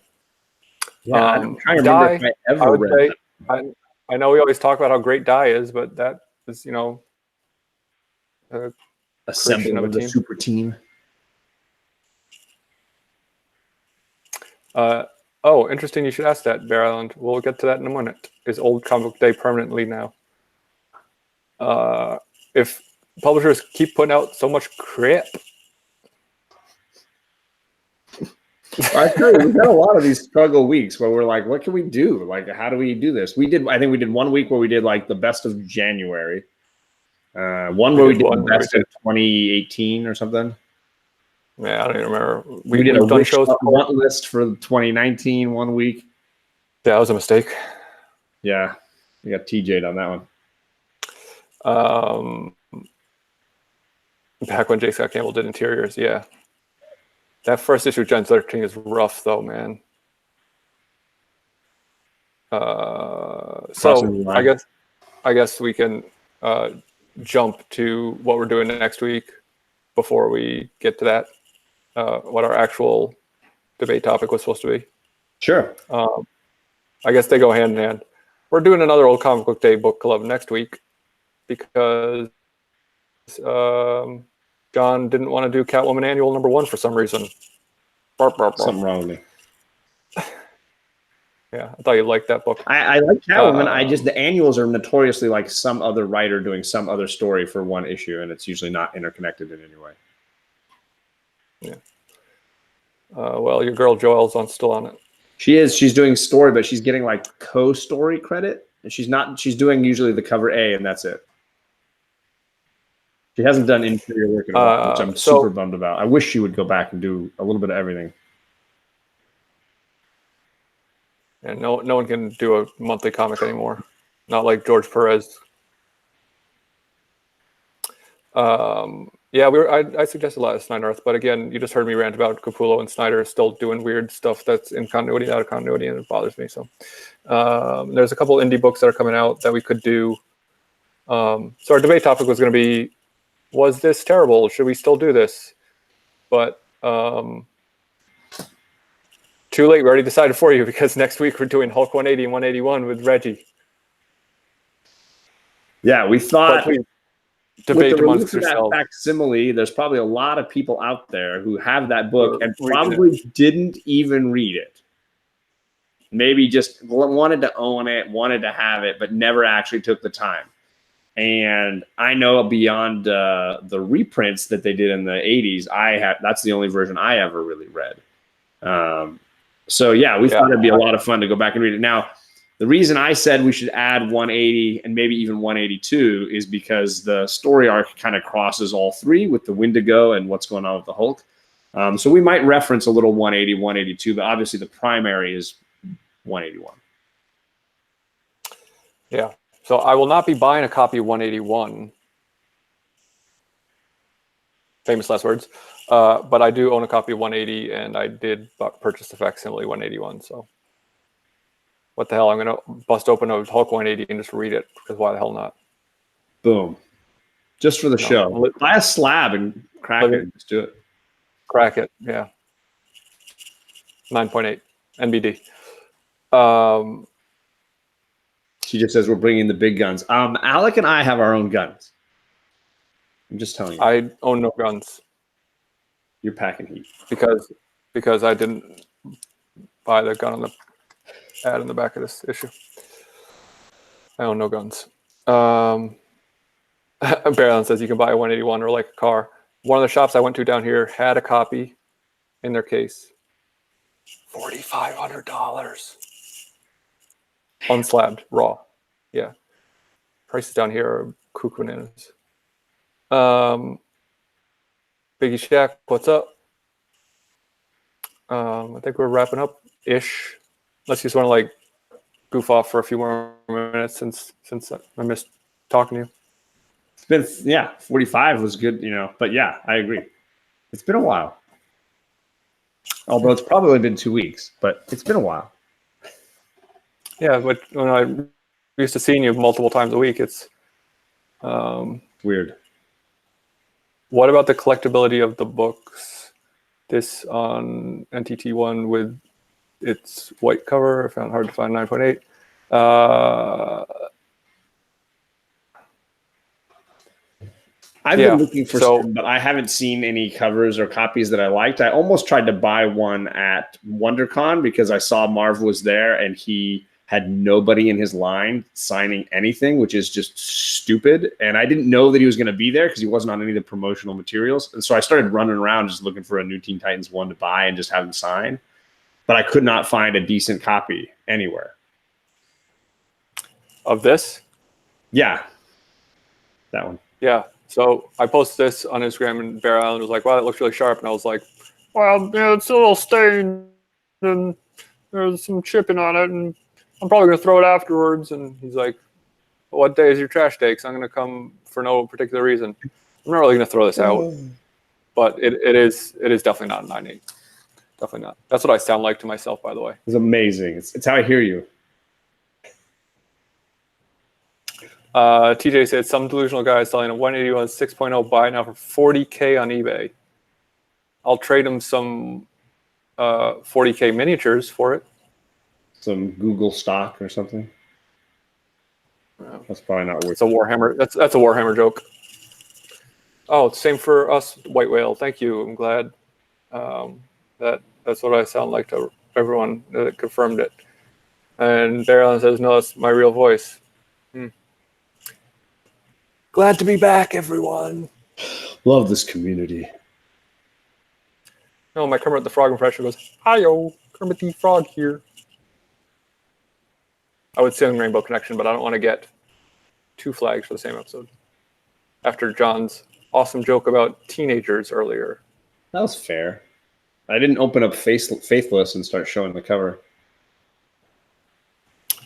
Yeah, I'm trying to remember if I ever read that. I know we always talk about how great Die is, but that is, Assemble of the super team. Oh, interesting. You should ask that, Bear Island. We'll get to that in a minute. Is Old Comic Book Day permanently now? If publishers keep putting out so much crap. I tell you, we've had a lot of these struggle weeks where we're like, what can we do? Like, how do we do this? I think we did 1 week where we did like the best of January. One where we did the best of 2018 or something. Yeah, I don't even remember. We did a shows want list for 2019 1 week. Yeah, that was a mistake. Yeah, we got TJ'd on that one. Back when J. Scott Campbell did interiors, yeah. That first issue of Gen 13 is rough, though, man. So I guess we can jump to what we're doing next week before we get to that. What our actual debate topic was supposed to be. Sure. I guess they go hand in hand. We're doing another Old Comic Book Day book club next week because John didn't want to do Catwoman Annual #1 for some reason. Something wrong with me. Yeah, I thought you liked that book. I like Catwoman. The annuals are notoriously like some other writer doing some other story for one issue, and it's usually not interconnected in any way. Yeah. Well, your girl Joelle's still on it. She is. She's doing story, but she's getting like co-story credit, and she's not. She's doing usually the cover A, and that's it. She hasn't done interior work in a while, which I'm super bummed about. I wish she would go back and do a little bit of everything. And no one can do a monthly comic anymore. Not like George Perez. Yeah, I suggested last Night on Earth, but again, you just heard me rant about Capullo and Snyder still doing weird stuff that's in continuity, out of continuity, and it bothers me. So there's a couple indie books that are coming out that we could do. So our debate topic was going to be, was this terrible? Should we still do this? But too late. We already decided for you because next week we're doing Hulk 180 and 181 with Reggie. Yeah, we thought debate with the amongst release of yourselves. That facsimile, there's probably a lot of people out there who have that book and probably didn't even read it. Maybe just wanted to own it, wanted to have it, but never actually took the time. And I know beyond the reprints that they did in the 80s, that's the only version I ever really read. So yeah, we thought it'd be a lot of fun to go back and read it. Now, the reason I said we should add 180 and maybe even 182 is because the story arc kind of crosses all three with the Wendigo and what's going on with the Hulk. So we might reference a little 180, 182, but obviously the primary is 181. Yeah. So I will not be buying a copy of 181. Famous last words. But I do own a copy of 180, and I did purchase the facsimile 181. So what the hell? I'm going to bust open a Hulk 180 and just read it, because why the hell not? Boom. Just for the show. Buy a slab and crack it. Just do it. Crack it, yeah. 9.8 NBD. She just says we're bringing the big guns. Alec and I have our own guns. I'm just telling you. I own no guns. You're packing heat. Because I didn't buy the gun on the ad in the back of this issue. I own no guns. Barrelin says you can buy a 181 or like a car. One of the shops I went to down here had a copy in their case. $4,500. Unslabbed, raw. Yeah. Prices down here are cuckoo bananas. Biggie Shack, what's up? I think we're wrapping up ish. Unless you just want to like goof off for a few more minutes since I missed talking to you. It's been 45 was good, but yeah, I agree. It's been a while. Although it's probably been 2 weeks, but it's been a while. Yeah, but when I'm used to seeing you multiple times a week, it's weird. What about the collectability of the books? This on NTT1 with its white cover. I found it hard to find 9.8. I've been looking for some, but I haven't seen any covers or copies that I liked. I almost tried to buy one at WonderCon because I saw Marv was there and he had nobody in his line signing anything, which is just stupid. And I didn't know that he was going to be there because he wasn't on any of the promotional materials. And so I started running around just looking for a new Teen Titans one to buy and just have him sign. But I could not find a decent copy anywhere. Of this? Yeah. That one. Yeah. So I posted this on Instagram, and Bear Island was like, wow, that looks really sharp. And I was like, well, yeah, it's a little stained, and there's some chipping on it, and I'm probably going to throw it afterwards. And he's like, what day is your trash day? Because I'm going to come for no particular reason. I'm not really going to throw this out. But it is definitely not a 9.8. Definitely not. That's what I sound like to myself, by the way. It's amazing. It's how I hear you. TJ said some delusional guy is selling a 181 6.0 buy now for $40K on eBay. I'll trade him some 40K miniatures for it. Some Google stock or something. That's probably not worth. It's a Warhammer. That's a Warhammer joke. Oh, same for us, White Whale. Thank you. I'm glad that's what I sound like to everyone that confirmed it. And Darren says, no, that's my real voice. Glad to be back, everyone. Love this community. No, my Kermit the Frog impression goes, hi-yo, Kermit the Frog here. I would sing Rainbow Connection, but I don't want to get 2 flags for the same episode. After John's awesome joke about teenagers earlier. That was fair. I didn't open up Faithless and start showing the cover.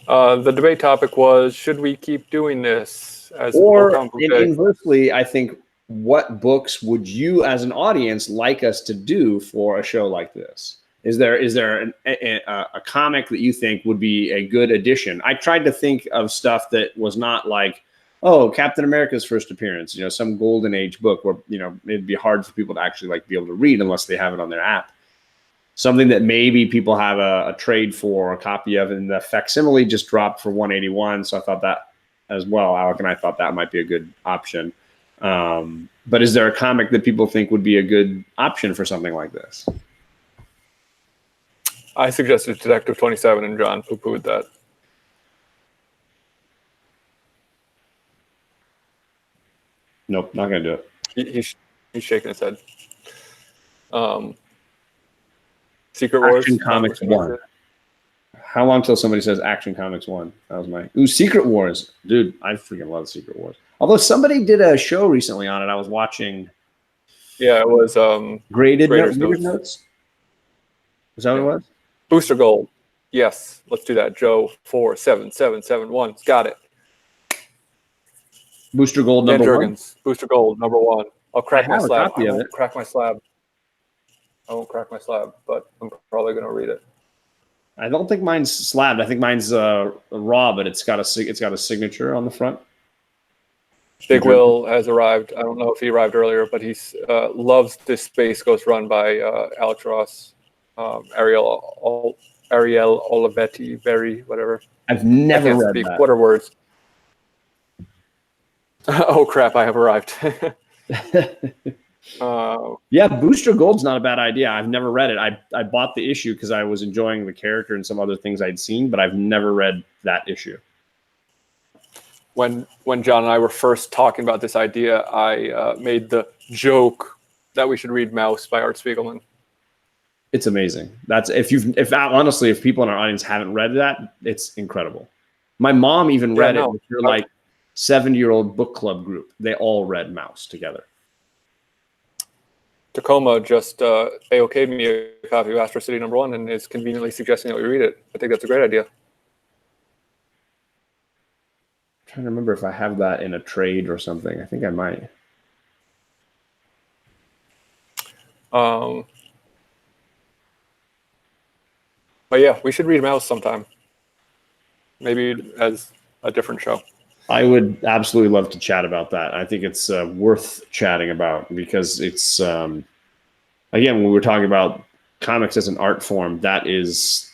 The debate topic was, should we keep doing this? Inversely, I think, what books would you as an audience like us to do for a show like this? Is there a comic that you think would be a good addition? I tried to think of stuff that was not like, oh, Captain America's first appearance, some golden age book where, it'd be hard for people to actually be able to read unless they have it on their app. Something that maybe people have a trade for, a copy of, and the facsimile just dropped for 181. So I thought that as well, Alec and I thought that might be a good option. But is there a comic that people think would be a good option for something like this? I suggested Detective 27, and John poo-pooed that. Nope, not going to do it. He's shaking his head. Secret Wars. Action Comics 1. How long till somebody says Action Comics 1? That was my... Ooh, Secret Wars. Dude, I freaking love Secret Wars. Although somebody did a show recently on it. I was watching... Yeah, it was... Graded Notes. Is that what it was? Booster Gold. Yes, let's do that. Joe 47771. Got it. Booster Gold number 1? Booster Gold number 1. I'll crack my slab. I won't crack my slab. I won't crack my slab, but I'm probably going to read it. I don't think mine's slabbed. I think mine's raw, but it's got a signature on the front. Big Will has arrived. I don't know if he arrived earlier, but he loves this Space Ghost run by Alex Ross, Ariel Olivetti, whatever. I've never read that. What are words? Oh crap! I have arrived. Yeah, Booster Gold's not a bad idea. I've never read it. I bought the issue because I was enjoying the character and some other things I'd seen, but I've never read that issue. When John and I were first talking about this idea, I made the joke that we should read Mouse by Art Spiegelman. It's amazing. Honestly, if people in our audience haven't read that, it's incredible. My mom even read it. With her 70-year-old book club group. They all read Mouse together. Tacoma just AOK'd me a copy of Astro City #1 and is conveniently suggesting that we read it. I think that's a great idea. I'm trying to remember if I have that in a trade or something. I think I might. But yeah, we should read Mouse sometime. Maybe as a different show. I would absolutely love to chat about that. I think it's worth chatting about because it's, again, when we're talking about comics as an art form, that is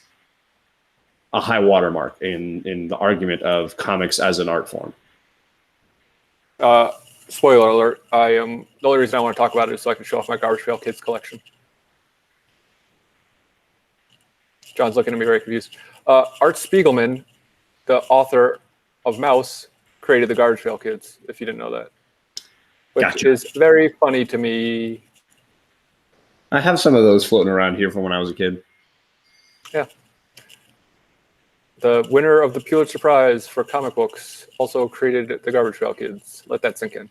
a high watermark in the argument of comics as an art form. Spoiler alert, the only reason I want to talk about it is so I can show off my Garbage Pail Kids collection. John's looking at me very confused. Art Spiegelman, the author of Mouse, created the Garbage Pail Kids, if you didn't know that. Which is very funny to me. I have some of those floating around here from when I was a kid. Yeah. The winner of the Pulitzer Prize for comic books also created the Garbage Pail Kids. Let that sink in.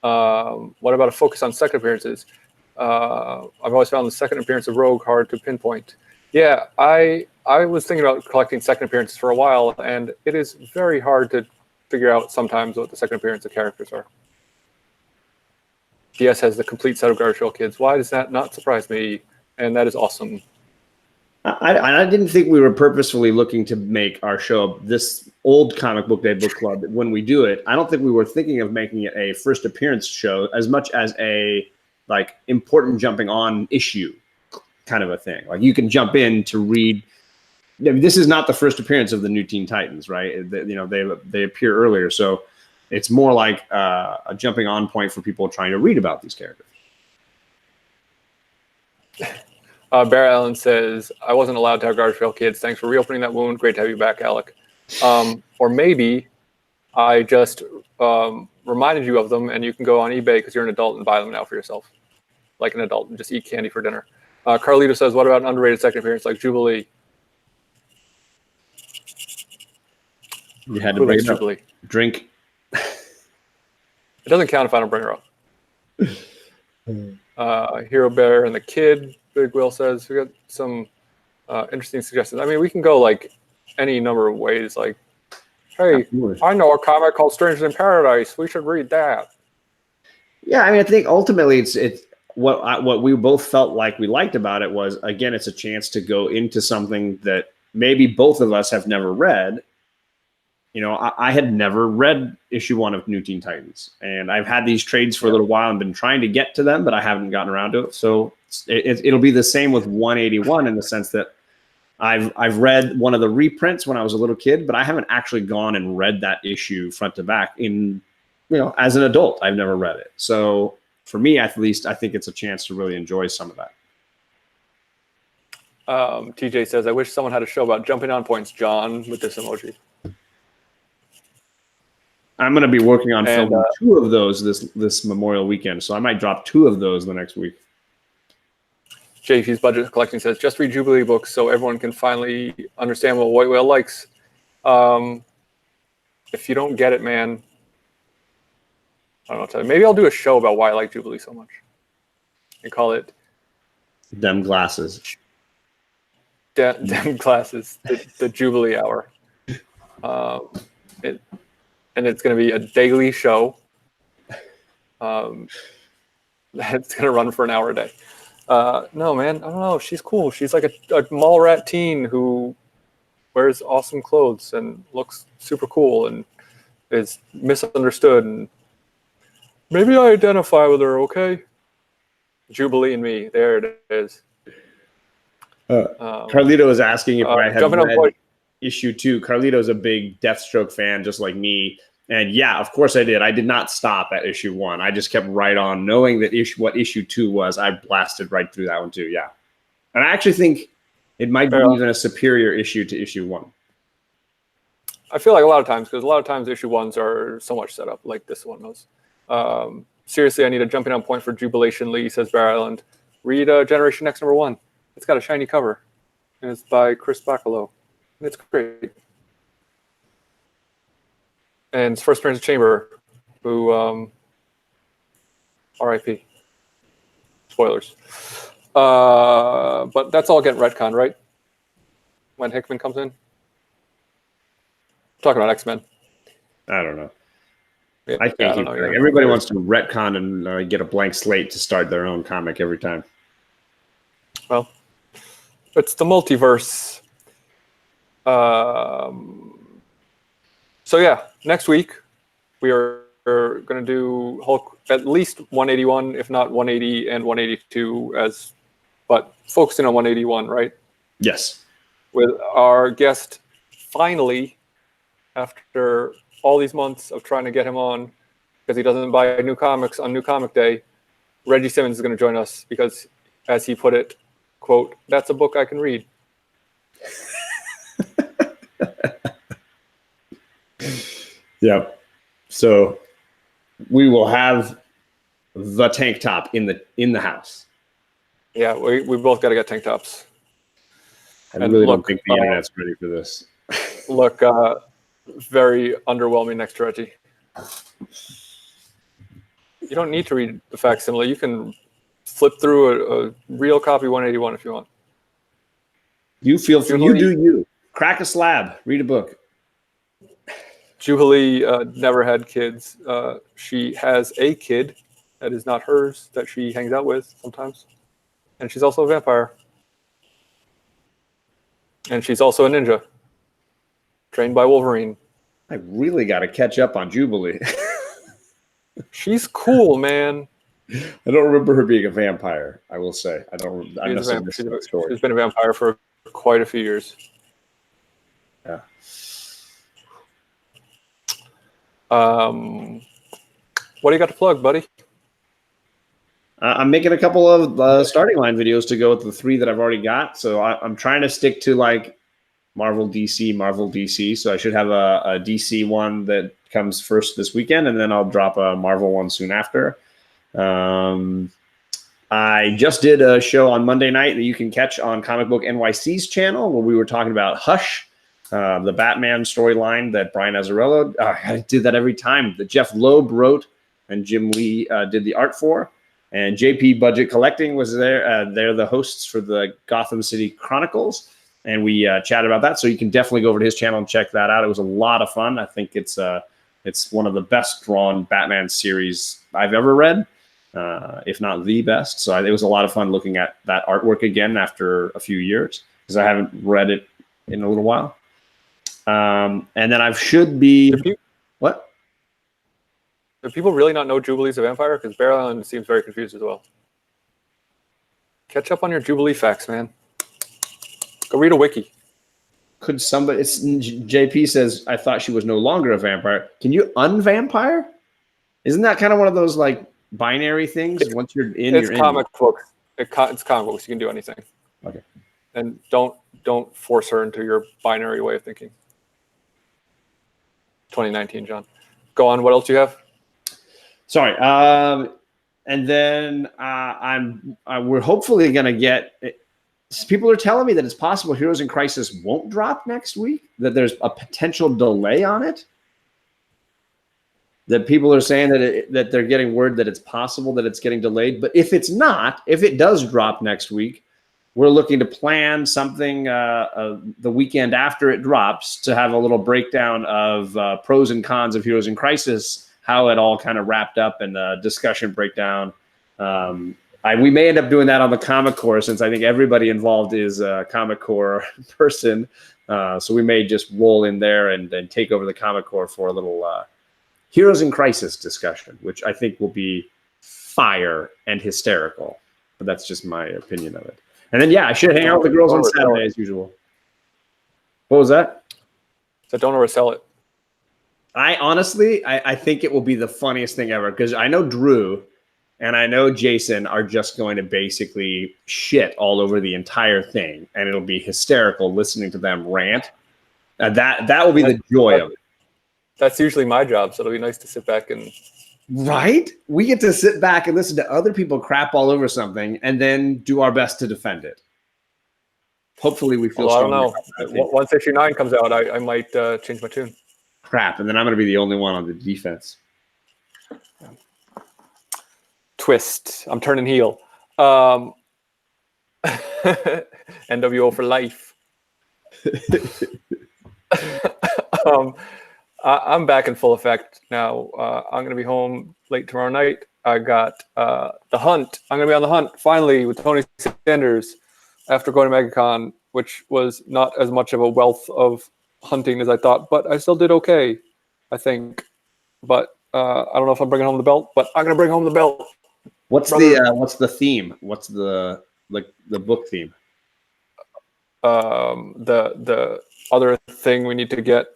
What about a focus on second appearances? I've always found the second appearance of Rogue hard to pinpoint. Yeah, I was thinking about collecting second appearances for a while, and it is very hard to figure out sometimes what the second appearance of characters are. DS has the complete set of Garbage Pail Kids. Why does that not surprise me? And that is awesome. I didn't think we were purposefully looking to make our show this old comic book day book club. When we do it, I don't think we were thinking of making it a first appearance show as much as a like important jumping on issue kind of a thing. Like you can jump in to read. I mean, this is not the first appearance of the new Teen Titans, right? They appear earlier, so it's more like a jumping on point for people trying to read about these characters. Bear Allen says, I wasn't allowed to have Garbage Pail Kids. Thanks for reopening that wound. Great to have you back, Alec. Or maybe I just reminded you of them and you can go on eBay because you're an adult and buy them now for yourself. Like an adult and just eat candy for dinner. Carlito says, what about an underrated second appearance like Jubilee? You had to bring it up. Jubilee. Drink. It doesn't count if I don't bring her up. Hero Bear and the Kid. Big Will says we got some interesting suggestions. I mean, we can go like any number of ways. Like, hey, I know a comic called Strangers in Paradise. We should read that. Yeah, I mean, I think ultimately it's what we both felt like we liked about it was, again, it's a chance to go into something that maybe both of us have never read. You know, I had never read issue 1 of New Teen Titans, and I've had these trades for a little while and been trying to get to them, but I haven't gotten around to it. So it'll be the same with 181 in the sense that I've read one of the reprints when I was a little kid, but I haven't actually gone and read that issue front to back as an adult. I've never read it. So for me, at least, I think it's a chance to really enjoy some of that. TJ says, I wish someone had a show about jumping on points, John, with this emoji. I'm going to be working on filming 2 of those this Memorial weekend, so I might drop 2 of those the next week. JP's Budget Collecting says, just read Jubilee books so everyone can finally understand what White Whale likes. If you don't get it, man, I don't know what to tell you. Maybe I'll do a show about why I like Jubilee so much and call it Dem Glasses. Dem Glasses, the Jubilee Hour. And it's going to be a daily show. It's going to run for an hour a day. No, man, I don't know. She's cool. She's like a mall rat teen who wears awesome clothes and looks super cool and is misunderstood. And maybe I identify with her, okay? Jubilee and me. There it is. Carlito is asking if I had read issue 2. Carlito's a big Deathstroke fan, just like me. And yeah, of course I did. I did not stop at issue 1. I just kept right on, knowing that what issue 2 was. I blasted right through that one too. Yeah, and I actually think it might be even a superior issue to issue 1. I feel like a lot of times, because a lot of times issue 1s are so much set up, like this one was. Seriously, I need a jumping on point for Jubilation Lee, says Bear Island. Read Generation X #1. It's got a shiny cover, and it's by Chris Bacalo. And it's great. And it's first appearance of Chamber, who, R.I.P. Spoilers. But that's all getting retconned, right? When Hickman comes in? Talking about X-Men. I don't know. Yeah, I can't keep track. Everybody wants to retcon and get a blank slate to start their own comic every time. Well, It's the multiverse. So yeah, next week we are going to do Hulk at least 181, if not 180 and 182, but focusing on 181, right? Yes. With our guest finally, after all these months of trying to get him on because he doesn't buy new comics on New Comic Day, Reggie Simmons is going to join us because, as he put it, quote, "That's a book I can read." Yep. So we will have the tank top in the house. Yeah, we both got to get tank tops. I really don't think the internet's ready for this. Look, very underwhelming next to Reggie. You don't need to read the facsimile. You can flip through a real copy 181 if you want. You feel free. You do you. Crack a slab. Read a book. Jubilee never had kids. She has a kid that is not hers that she hangs out with sometimes. And she's also a vampire. And she's also a ninja. Trained by Wolverine. I really got to catch up on Jubilee. She's cool, man. I don't remember her being a vampire, I will say. I don't. She's been a vampire for quite a few years. Yeah. What do you got to plug, buddy? I'm making a couple of starting line videos to go with the 3 that I've already got. So I'm trying to stick to like Marvel, DC. So I should have a DC one that comes first this weekend, and then I'll drop a Marvel one soon after. I just did a show on Monday night that you can catch on Comic Book NYC's channel where we were talking about Hush, the Batman storyline that Brian Azzarello, I did that every time, that Jeff Loeb wrote and Jim Lee did the art for. And JP Budget Collecting was there. They're the hosts for the Gotham City Chronicles. And we chatted about that. So you can definitely go over to his channel and check that out. It was a lot of fun. I think it's one of the best drawn Batman series I've ever read, if not the best. So it was a lot of fun looking at that artwork again after a few years because I haven't read it in a little while. And then I should be... What? Do people really not know Jubilee's a vampire? Because Bear Island seems very confused as well. Catch up on your Jubilee facts, man. Go read a wiki. Could somebody... JP says, I thought she was no longer a vampire. Can you unvampire? Isn't that kind of one of those like binary things? Once you're in, it's comic books. It's comic books. You can do anything. Okay. And don't force her into your binary way of thinking. 2019, John. Go on. What else do you have? Sorry. And then we're hopefully going to get... People are telling me that it's possible Heroes in Crisis won't drop next week, that there's a potential delay on it. That people are saying that they're getting word that it's possible that it's getting delayed. But if it's not, if it does drop next week, we're looking to plan something the weekend after it drops to have a little breakdown of pros and cons of Heroes in Crisis, how it all kind of wrapped up, and a discussion breakdown. We may end up doing that on the Comic Core since I think everybody involved is a Comic Core person. So we may just roll in there and then take over the Comic Core for a little Heroes in Crisis discussion, which I think will be fire and hysterical. But that's just my opinion of it. And then, yeah, I should hang out with the girls on Saturday as usual. What was that? So don't oversell it. I honestly think it will be the funniest thing ever because I know Drew and I know Jason are just going to basically shit all over the entire thing, and it'll be hysterical listening to them rant. That will be the joy of it. That's usually my job, so it'll be nice to sit back and... Right? We get to sit back and listen to other people crap all over something and then do our best to defend it. Hopefully we feel strong. I don't know. 169 comes out, I might change my tune. Crap, and then I'm going to be the only one on the defense. Twist. I'm turning heel. NWO for life. I'm back in full effect now. I'm going to be home late tomorrow night. I got The Hunt. I'm going to be on The Hunt finally with Tony Sanders. after going to MegaCon, which was not as much of a wealth of hunting as I thought, but I still did okay, I think. But I don't know if I'm bringing home the belt, but I'm gonna bring home the belt. What's the theme? What's the book theme? The other thing we need to get.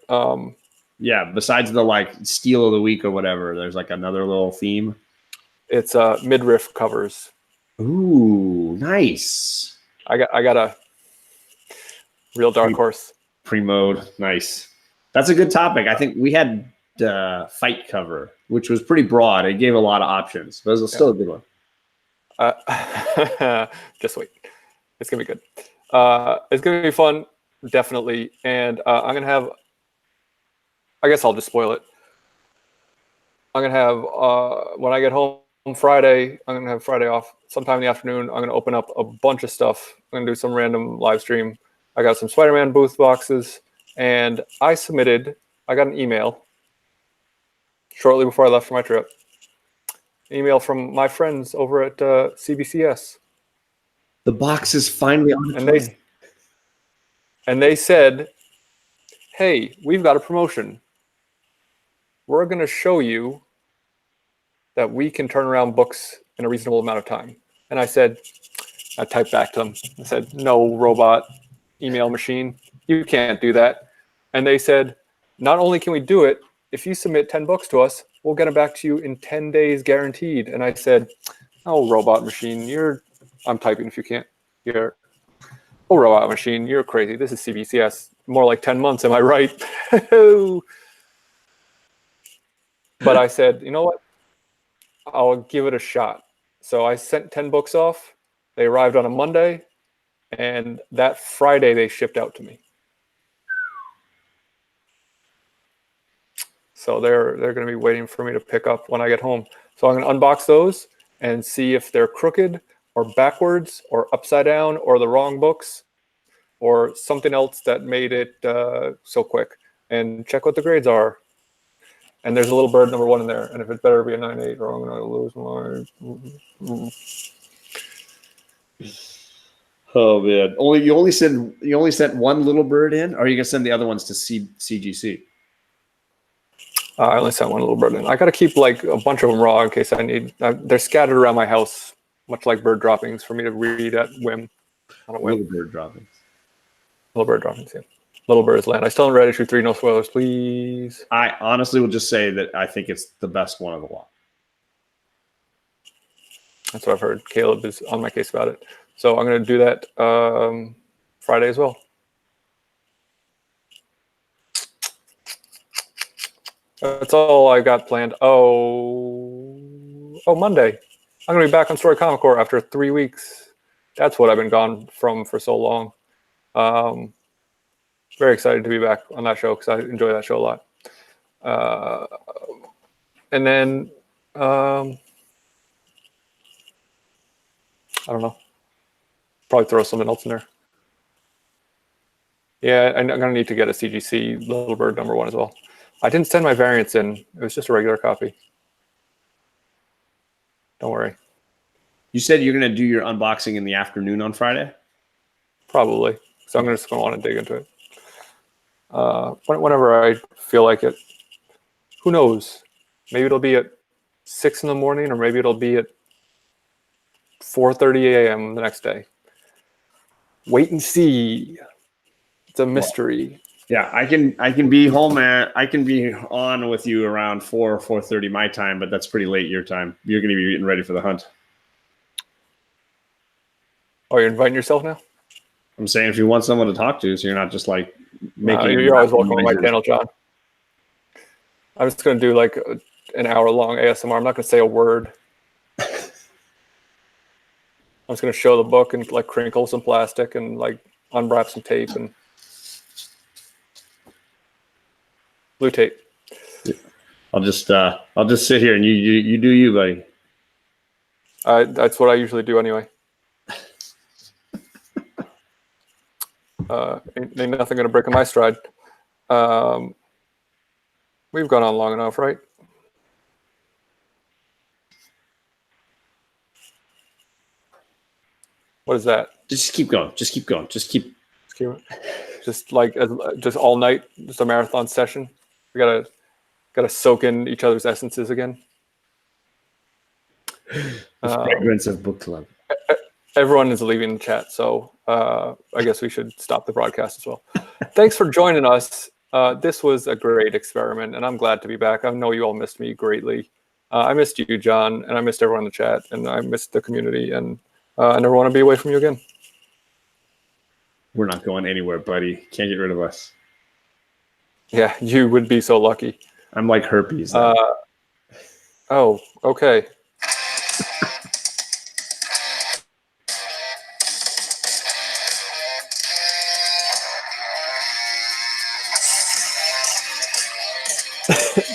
Yeah, besides the like steal of the week or whatever, there's like another little theme. It's midriff covers. Ooh, nice. I got a real dark horse. Pre-mode, nice. That's a good topic. I think we had fight cover, which was pretty broad. It gave a lot of options, but it was still a good one. Just wait. It's going to be good. It's going to be fun, definitely. And I'm going to have, I guess I'll just spoil it. I'm going to have, when I get home Friday, I'm going to have Friday off. Sometime in the afternoon, I'm going to open up a bunch of stuff. I'm going to do some random live stream. I got some Spider-Man booth boxes. And I got an email shortly before I left for my trip. An email from my friends over at CBCS. The box is finally on its way. And they said, hey, we've got a promotion. We're going to show you that we can turn around books in a reasonable amount of time. And I typed back to them. I said, no, robot email machine, you can't do that. And they said, not only can we do it, if you submit 10 books to us, we'll get them back to you in 10 days guaranteed. And I said, oh, robot machine, I'm typing if you can't hear. Oh, robot machine, you're crazy. This is CBCS. More like 10 months, am I right? But I said, you know what? I'll give it a shot. So I sent 10 books off. They arrived on a Monday. And that Friday, they shipped out to me. So they're going to be waiting for me to pick up when I get home. So I'm going to unbox those and see if they're crooked or backwards or upside down or the wrong books or something else that made it so quick, and check what the grades are. And there's a little bird number 1 in there. And if it better be a 9.8 or I'm going to lose my... Oh man! You only sent one little bird in, or are you gonna send the other ones to CGC? I only sent one little bird in. I got to keep like a bunch of them raw in case I need. They're scattered around my house, much like bird droppings, for me to read at whim. On a whim. Little bird droppings. Little bird droppings. Yeah. Little Bird's Land. I still haven't read issue 3. No spoilers, please. I honestly will just say that I think it's the best one of the lot. That's what I've heard. Caleb is on my case about it. So I'm going to do that Friday as well. That's all I got planned. Oh, Monday. I'm going to be back on Story Comic Corps after 3 weeks. That's what I've been gone from for so long. Very excited to be back on that show because I enjoy that show a lot. And then, I don't know. Probably throw something else in there. Yeah, I'm going to need to get a CGC Little Bird number 1 as well. I didn't send my variants in. It was just a regular copy. Don't worry. You said you're going to do your unboxing in the afternoon on Friday? Probably. So I'm just going to want to dig into it. Whenever I feel like it. Who knows? Maybe it'll be at 6 in the morning, or maybe it'll be at 4:30 a.m. the next day. Wait and see. It's a mystery. Yeah, I can be home I can be on with you around 4:30 my time, but that's pretty late your time. You're going to be getting ready for the hunt. Oh, you're inviting yourself now? I'm saying if you want someone to talk to, so you're not just like making. You're always welcome on my channel, John. I'm just going to do like an hour-long ASMR. I'm not going to say a word. I'm just going to show the book and like crinkle some plastic and like unwrap some tape and blue tape. I'll just sit here and you do you, buddy. That's what I usually do anyway. Ain't nothing going to break in my stride. We've gone on long enough, right? What is that? Just keep going. Just keep going. Just keep just like just all night, just a marathon session. We gotta soak in each other's essences again. The fragrance of book club. Everyone is leaving the chat, so I guess we should stop the broadcast as well. Thanks for joining us. This was a great experiment, and I'm glad to be back. I know you all missed me greatly. I missed you, John, and I missed everyone in the chat, and I missed the community, and I never want to be away from you again. We're not going anywhere, buddy. Can't get rid of us. Yeah, you would be so lucky. I'm like herpes. Oh, okay.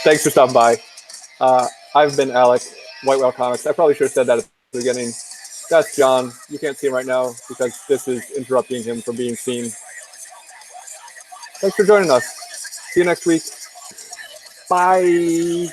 Thanks for stopping by. I've been Alec, White Whale Comics. I probably should have said that at the beginning. That's John. You can't see him right now because this is interrupting him from being seen. Thanks for joining us. See you next week. Bye.